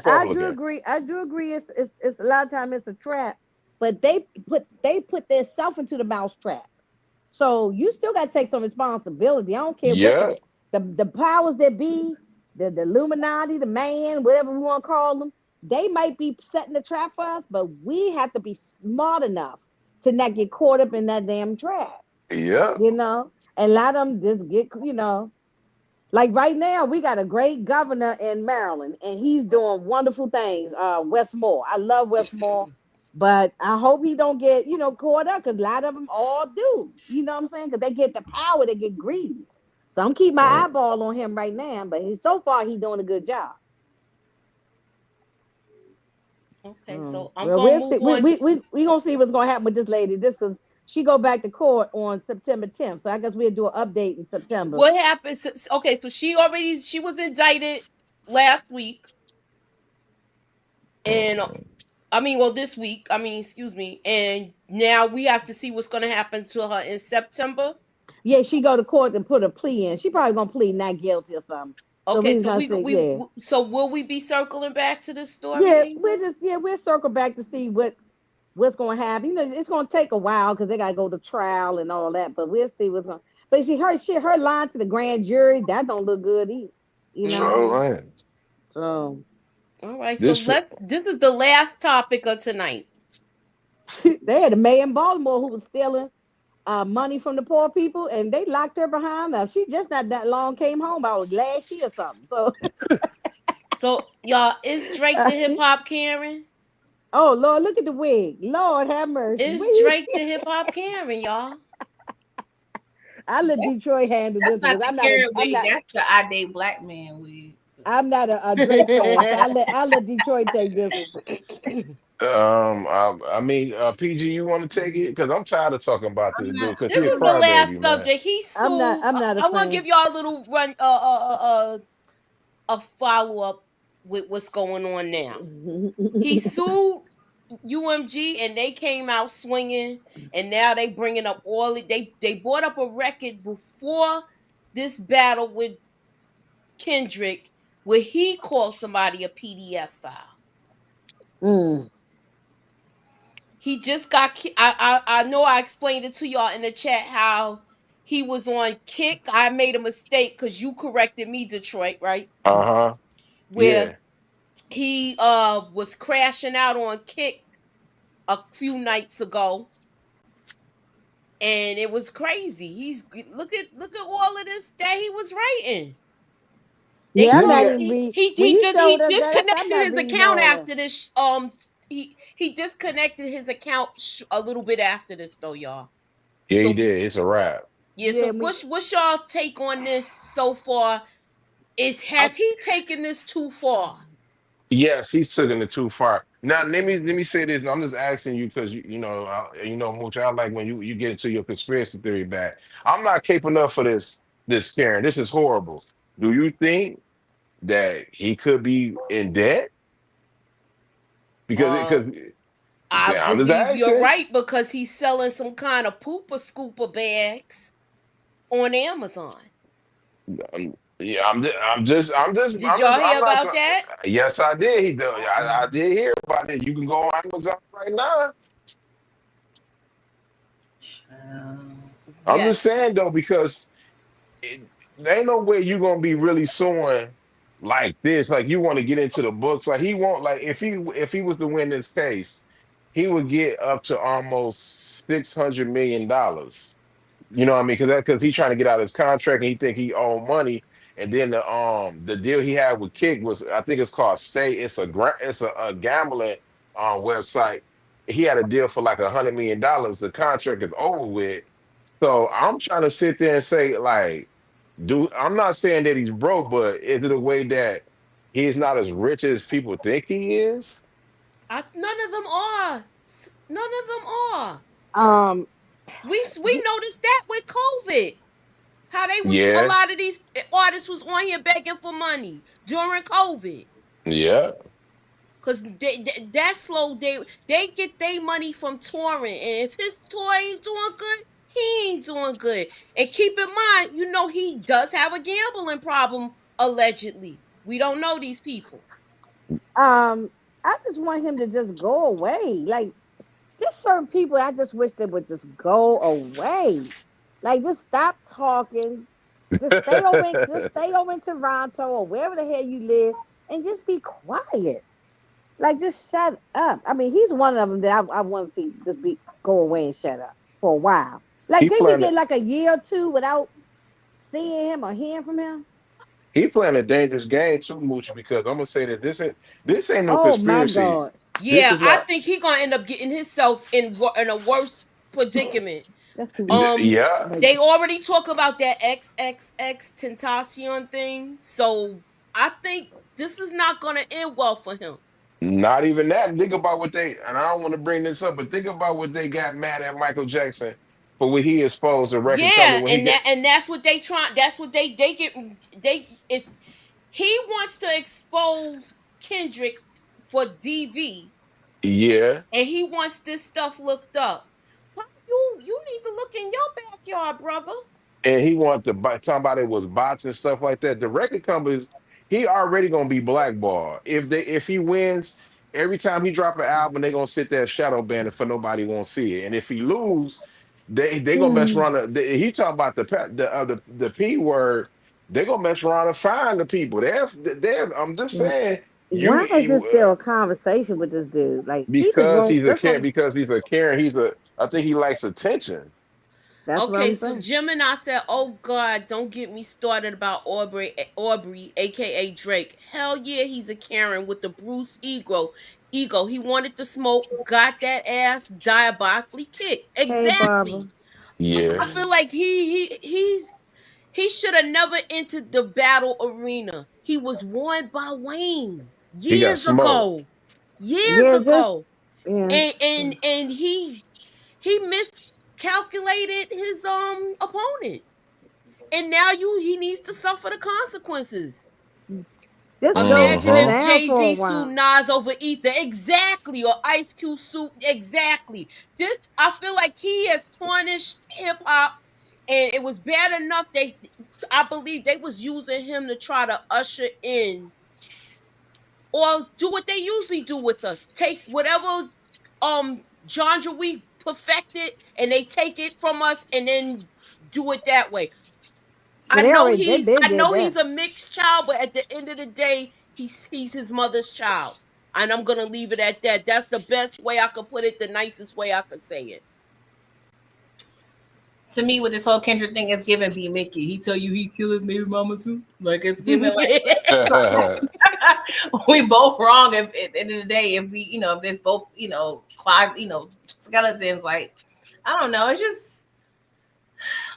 I do Republican. agree. I do agree. It's a lot of time it's a trap, but they put their self into the mouse trap. So you still got to take some responsibility. I don't care what Yeah, the powers that be, the Illuminati, the man, whatever we want to call them, they might be setting the trap for us, but we have to be smart enough to not get caught up in that damn trap. yeah. You know, and a lot of them just get. Like right now, we got a great governor in Maryland, and he's doing wonderful things. Wes Moore, I love Wes Moore, but I hope he don't get caught up because a lot of them all do. You know what I'm saying? Because they get the power, they get greedy. So I'm keeping my eyeball on him right now, but so far he's doing a good job. Okay, so I'm Well, gonna we'll move see. We on. we gonna see what's gonna happen with this lady. This is she go back to court on September 10th. So I guess we'll do an update in September. What happened? Okay, so she was indicted last week, and I mean, well, this week. I mean, excuse me, and now we have to see what's gonna happen to her in September. Yeah, she go to court and put a plea in. She probably gonna plead not guilty or something. So Okay, we so gonna see. Yeah, so will we be circling back to the story? yeah. Inga? We'll circle back to see what's gonna happen. It's gonna take a while because they gotta go to trial and all that. But we'll see what's going. But see, her line to the grand jury that don't look good either. You know. So man, So All right, so this this is the last topic of tonight. they had a mayor in Baltimore who was stealing money from the poor people, and they locked her behind. Now she just not that long came home about last year or something. So, So y'all, is Drake the hip hop Karen? oh Lord, look at the wig. Lord have mercy. Is Drake the hip hop Karen, y'all? I let Detroit handle That's this not because the Karen wig. That's the I Date Black Man wig. I'm not a Drake fan, so I let Detroit take this one. I mean, PG, you want to take it? Because I'm tired of talking about I'm this not. dude. Because This he a is the last crybaby, man. subject. He sued. I'm not a I want to fan. give y'all a little run, a follow up with what's going on now. He sued UMG, and they came out swinging, and now they bringing up all it. They brought up a record before this battle with Kendrick, where he called somebody a PDF file. Mm. He just got. I know I explained it to y'all in the chat how he was on Kick. I made a mistake because you corrected me, Detroit, right? Uh-huh. Where Yeah. he was crashing out on Kick a few nights ago, and it was crazy. He's look at all of this that he was writing. They Yeah, I'm Didn't not he? called even read. When he you just showed he us that, I'm disconnected not his reading account all that. after this. He disconnected his account a little bit after this though, y'all. Yeah, he So did. It's a wrap. yeah, Yeah, so what's y'all take on this so far? Has he taken this too far? Yes, he's taking it too far. Now, let me say this. And I'm just asking you because Mooch. I like when you get into your conspiracy theory back. I'm not capable enough for this, Karen. This is horrible. Do you think that he could be in debt? Uh, Because I yeah, I'm just believe you're asking. right because he's selling some kind of pooper scooper bags on Amazon. Yeah, Did y'all hear I'm not. about that? Yes, I did. I did hear about it. You can go on Amazon right now. I'm just Yes. saying though, because there ain't no way you're gonna be really suing like this. Like you want to get into the books. Like he won't. Like if he was to win this case, he would get up to almost $600 million. You know what I mean? Because he's trying to get out of his contract and he think he owe money. And then the deal he had with Kick was, I think it's called Stay. It's a gambling website. He had a deal for like $100 million. The contract is over with. So I'm trying to sit there and say, like, dude, I'm not saying that he's broke, but is it a way that he's not as rich as people think he is? None of them are. None of them are. um, We noticed that with COVID. How they was a Yeah, lot of these artists was on here begging for money during COVID. yeah. Cause that slow they get their money from touring, and if his tour ain't doing good, he ain't doing good. And keep in mind, he does have a gambling problem allegedly. We don't know these people. I just want him to just go away. Like there's certain people I just wish they would just go away. Like just stop talking. Just stay over in Toronto or wherever the hell you live and just be quiet. Like just shut up. I mean, he's one of them that I want to see just be go away and shut up for a while. Like he can we planning. get like a year or two without seeing him or hearing from him? He playing a dangerous game too, Mooch, because I'm gonna say that this ain't no Oh my conspiracy. God. This Yeah, is I not. think he gonna end up getting himself in a worse predicament. That's too Yeah, like They already talk about that XXX Tentacion thing, so I think this is not gonna end well for him. not even that. Think about what they, and I don't want to bring this up, but think about what they got mad at Michael Jackson for what he exposed a record company Yeah, when he and got. that's what they try. That's what they get. They if he wants to expose Kendrick for DV, Yeah, and he wants this stuff looked up. Why you need to look in your backyard, brother. and he wanted to talk about it was bots and stuff like that. The record companies, he already gonna be blackballed. If he wins, every time he drop an album, they gonna sit there shadow banning for nobody won't see it. And if he lose, they gonna mess around. He talking about the P word. They gonna mess around and find the people. They're I'm just saying why is this still a conversation with this dude? Like he just because won't. he's a care because he's a Karen. I think he likes attention. That's what Okay, I'm so saying. Gemini said, "Oh God, don't get me started about Aubrey, aka Drake. Hell yeah, he's a Karen with the Bruce ego. He wanted to smoke, got that ass diabolically kicked. Hey Barbara. Exactly. Yeah, I feel like he should have never entered the battle arena. He was warned by Wayne he got years smoked. ago, years Yeah, just ago, yeah. and he miscalculated his opponent, and now he needs to suffer the consequences. Just go Imagine sit Uh-huh. if down for a Jay-Z sued while. Nas over Ether. Exactly. Or Ice Cube sued. Exactly. This, I feel like he has tarnished hip hop, and it was bad enough I believe they was using him to try to usher in or do what they usually do with us. Take whatever genre we perfected and they take it from us and then do it that way. But they been I did know that. he's a mixed child, but at the end of the day, he's his mother's child. And I'm gonna leave it at that. That's the best way I could put it, the nicest way I could say it. To me, with this whole Kendrick thing, it's giving B Mickey. He tell you he killed his baby mama too. Like it's giving like we both wrong. If at the end of the day, if we, if it's both, Clive, skeletons, like I don't know. It's just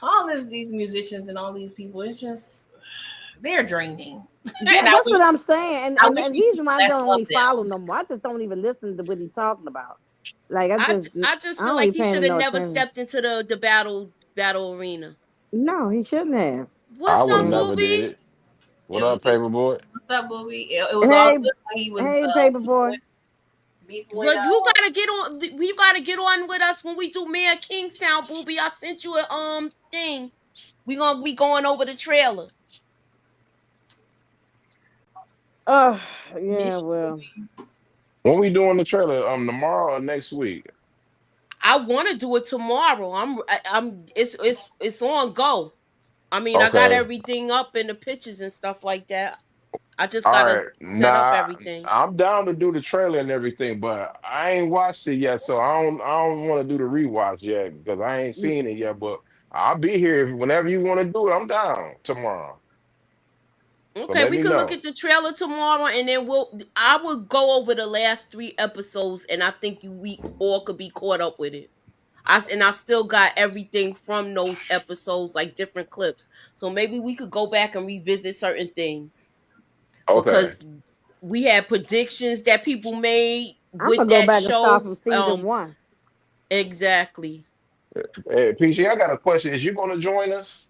all these musicians and all these people. It's just they're draining. Yeah, that's what I'm saying. And we he's could why I less don't of really them. follow no more. I just don't even listen to what he's talking about. Like I just I feel don't like even he pay should him have no never attention. stepped into the battle arena. No, he shouldn't have. I What's would up, have never did Booby? it. What up, Paperboy? What's up, Booby? It was all Hey, good when he was hey, Paperboy. Well, you gotta get on. You gotta get on with us when we do Mayor Kingstown, Booby. I sent you a thing. We gonna be going over the trailer. Oh, yeah, well. When we doing the trailer? Tomorrow or next week? I want to do it tomorrow. It's on go. I mean, I got Okay. everything up in the pictures and stuff like that. I just All gotta right. set up Nah, everything. I'm down to do the trailer and everything, but I ain't watched it yet, so I don't want to do the rewatch yet because I ain't seen it yet. But I'll be here whenever you want to do it. I'm down tomorrow. So Okay, let we me could look know. at the trailer tomorrow, and then I will go over the last 3 episodes, and I think we all could be caught up with it. I still got everything from those episodes, like different clips. So maybe we could go back and revisit certain things Okay. because we had predictions that people made I'm with gonna go that back and start show. from season 1. Exactly. Hey, PG, I got a question. Is you going to join us?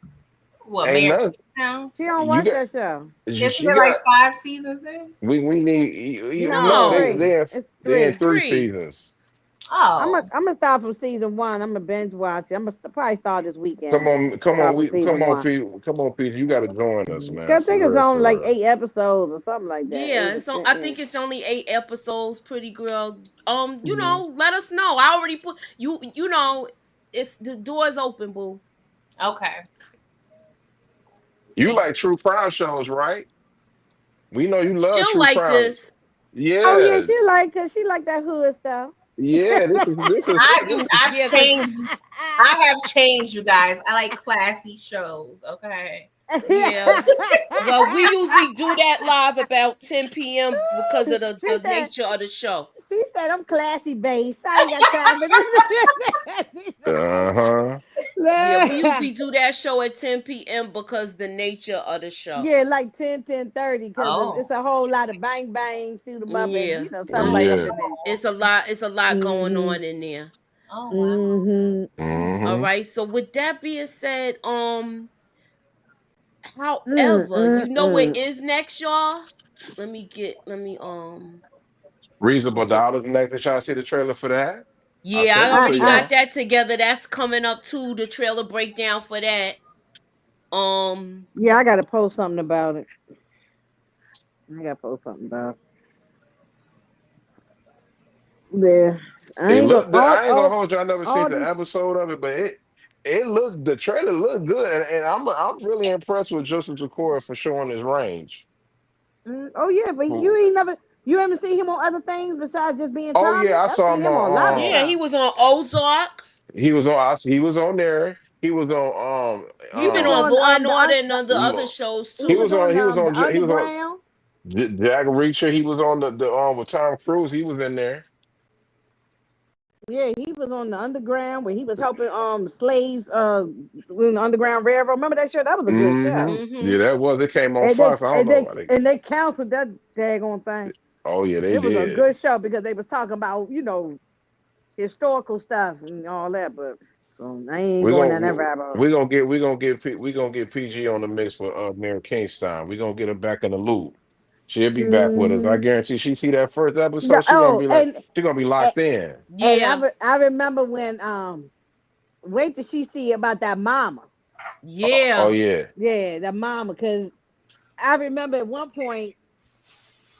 What, Ain't Mary nothing. Kingstown? She don't You watch got. that show. Isn't She there like got. 5 seasons in? We need. No, it's No, No, 3. they It's they in 3. 3 3. seasons. Oh, I'm gonna start from season 1. I'm gonna binge watch it. I'm gonna probably start this Come weekend. on, come on, Start from season 1. Come on, Peter. You got to join us, man. I For think it's real, only for like real. 8 episodes or something like that. Yeah, 8 or so 10. I think it's only 8 episodes. Pretty girl. Mhm. Let us know. I already put you. It's the door's open, boo. okay. You Thank like true crime shows, right? We know you love She'll true like crime. this. Oh yeah, Yeah, she like that hood stuff. yeah. This is I do. this is I've Yeah, cause changed. I have changed, you guys. I like classy shows. Okay. Yeah. Well, we usually do that live about 10 p.m. because of the She said, nature of the show. she said, I'm classy base. I ain't got time for this. Uh-huh. Yeah, we usually do that show at 10 p.m. because the nature of the show. Yeah, like 10:30, because it's Oh. a whole lot of bang bang, shoot 'em up, and Yeah. stuff like up Yeah. in there. It's a lot going Mhm. on in there. Oh wow. Mhm. All Mm-hmm. right. So with that being said, Mm, however, you mm, know what mm. is next, y'all? Let me Reasonable Dollars next. They trying to see the trailer for that. I yeah, I sent it to already I got y'all. that together. That's coming up too. The trailer breakdown for that. Um, Yeah, I gotta post something about it. I gotta post something about it. Yeah, I It ain't gonna looked good. I ain't gonna hold you. I never seen all the this. episode of it, but it looked the trailer looked good, and I'm really impressed with Joseph Zocora for showing his range. Oh yeah, but Cool. you haven't seen him on other things besides just being Oh Tommy. yeah, I I've saw seen him him on a lot of on. yeah, he stuff. was on Ozark. He was on there. He was on He He been was on on Law and Order and the other um shows he too. was on the he was on underground. Jack Reacher. He was on the with Tom Cruise. He was in there. Yeah, he was on the underground where he was helping slaves in the Underground Railroad. Remember that show? That was a good show. Yeah, Mm-hmm. that was. It came on And Fox. I don't know why they. they canceled that daggone thing. Oh yeah, they It was a did. good show because they was talking about historical stuff and all that. But so I ain't We're going down that gonna rabbit hole. we gonna get PG on the mix for Mary Kingstown. We're gonna get her back in the loop. She'll be back with us. I Mhm. guarantee. She see that first Yeah, episode, oh, she gonna be and locked in. Yeah, I remember when wait till she see about that mama. Oh yeah. yeah. Yeah, that mama. Because I remember at one point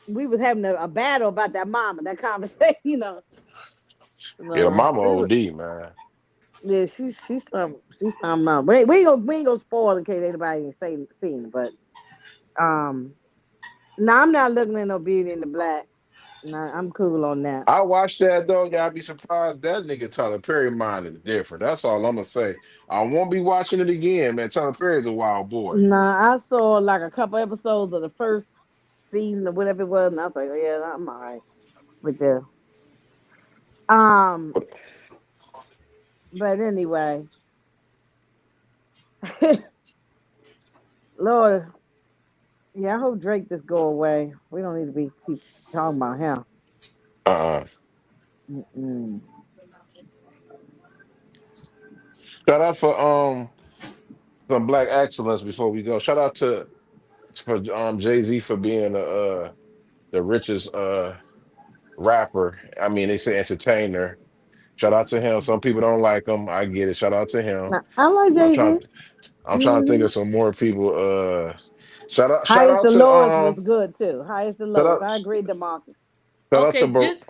we was having a battle about that mama. That conversation, Yeah, the So mama OD, man. yeah, she's something else. We ain't gonna spoil in case anybody ain't seen it. But um, no, I'm not looking at no Beauty in the Black. No, I'm cool on that. I watched that though. Y'all be surprised that nigga Tyler Perry mind is different. That's all I'm gonna say. I won't be watching it again, man. Tyler Perry's a wild boy. Nah, I saw like a couple episodes of the first season or whatever it was, and I was like, oh, yeah, I'm all right with this. Um, but anyway, Lord, yeah, I hope Drake just go away. We don't need to be keep talking about him. Uh-uh. Mm-mm. Shout out for some black excellence before we go. Shout out to for Jay-Z for being the richest rapper. I mean, they say entertainer. Shout out to him. Some people don't like him. I get it. Shout out to him. Nah, I like I'm Jay trying Z. I'm trying to think Mm-hmm. of some more people. Shout Highest out to to lowest was good too. Highest to shout lowest. out I agree, DeMarcus. shout out to Okay, just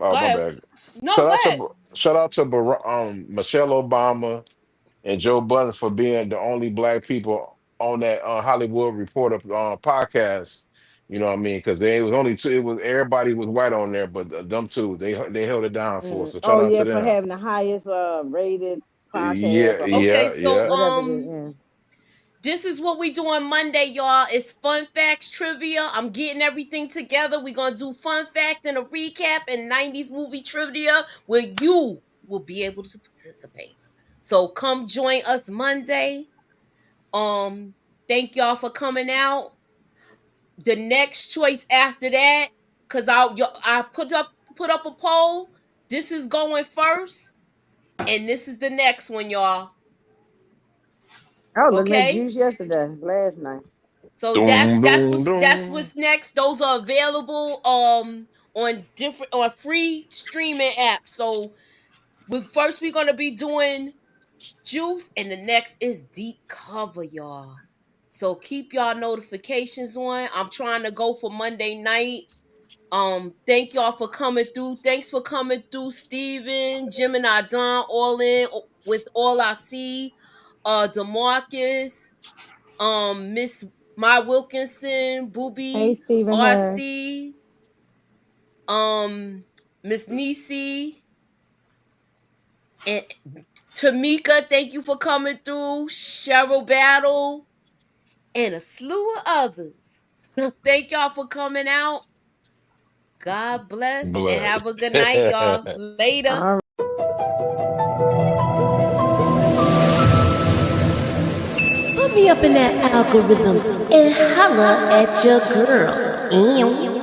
oh go my ahead. bad. No, go ahead. Shout out to Michelle Obama and Joe Budden for being the only black people on that Hollywood Reporter podcast. You know what I mean? Because they it was only two. It was everybody was white on there, but them two they held it down for us. So shout Oh out yeah, to for them. having the highest rated podcast Yeah, or Okay, yeah, so yeah. whatever it is. Yeah. this is what we do on Monday, y'all. It's fun facts trivia. I'm getting everything together. We're gonna do fun fact and a recap and 90s movie trivia where you will be able to participate. So come join us Monday. Um, thank y'all for coming out. The next choice after that, cause I put up a poll. This is going first, and this is the next one, y'all. I was looking at Okay. Juice yesterday, last night. So Doom, doom, that's doom. what's next. Those are available on free streaming apps. So we're gonna be doing Juice, and the next is Deep Cover, y'all. So keep y'all notifications on. I'm trying to go for Monday night. Thank y'all for coming through. Thanks for coming through, Steven, Gemini Don, all in with all I see. DeMarcus, Miss My Wilkinson, Hey, Booby, Stephen Harris. RC, Miss Nisi, and Tamika, thank you for coming through. Cheryl Battle, and a slew of others. Thank y'all for coming out. God bless and Bless. have a good night, y'all. Later. All right. Put me up in that algorithm and holla at your girl. Ew.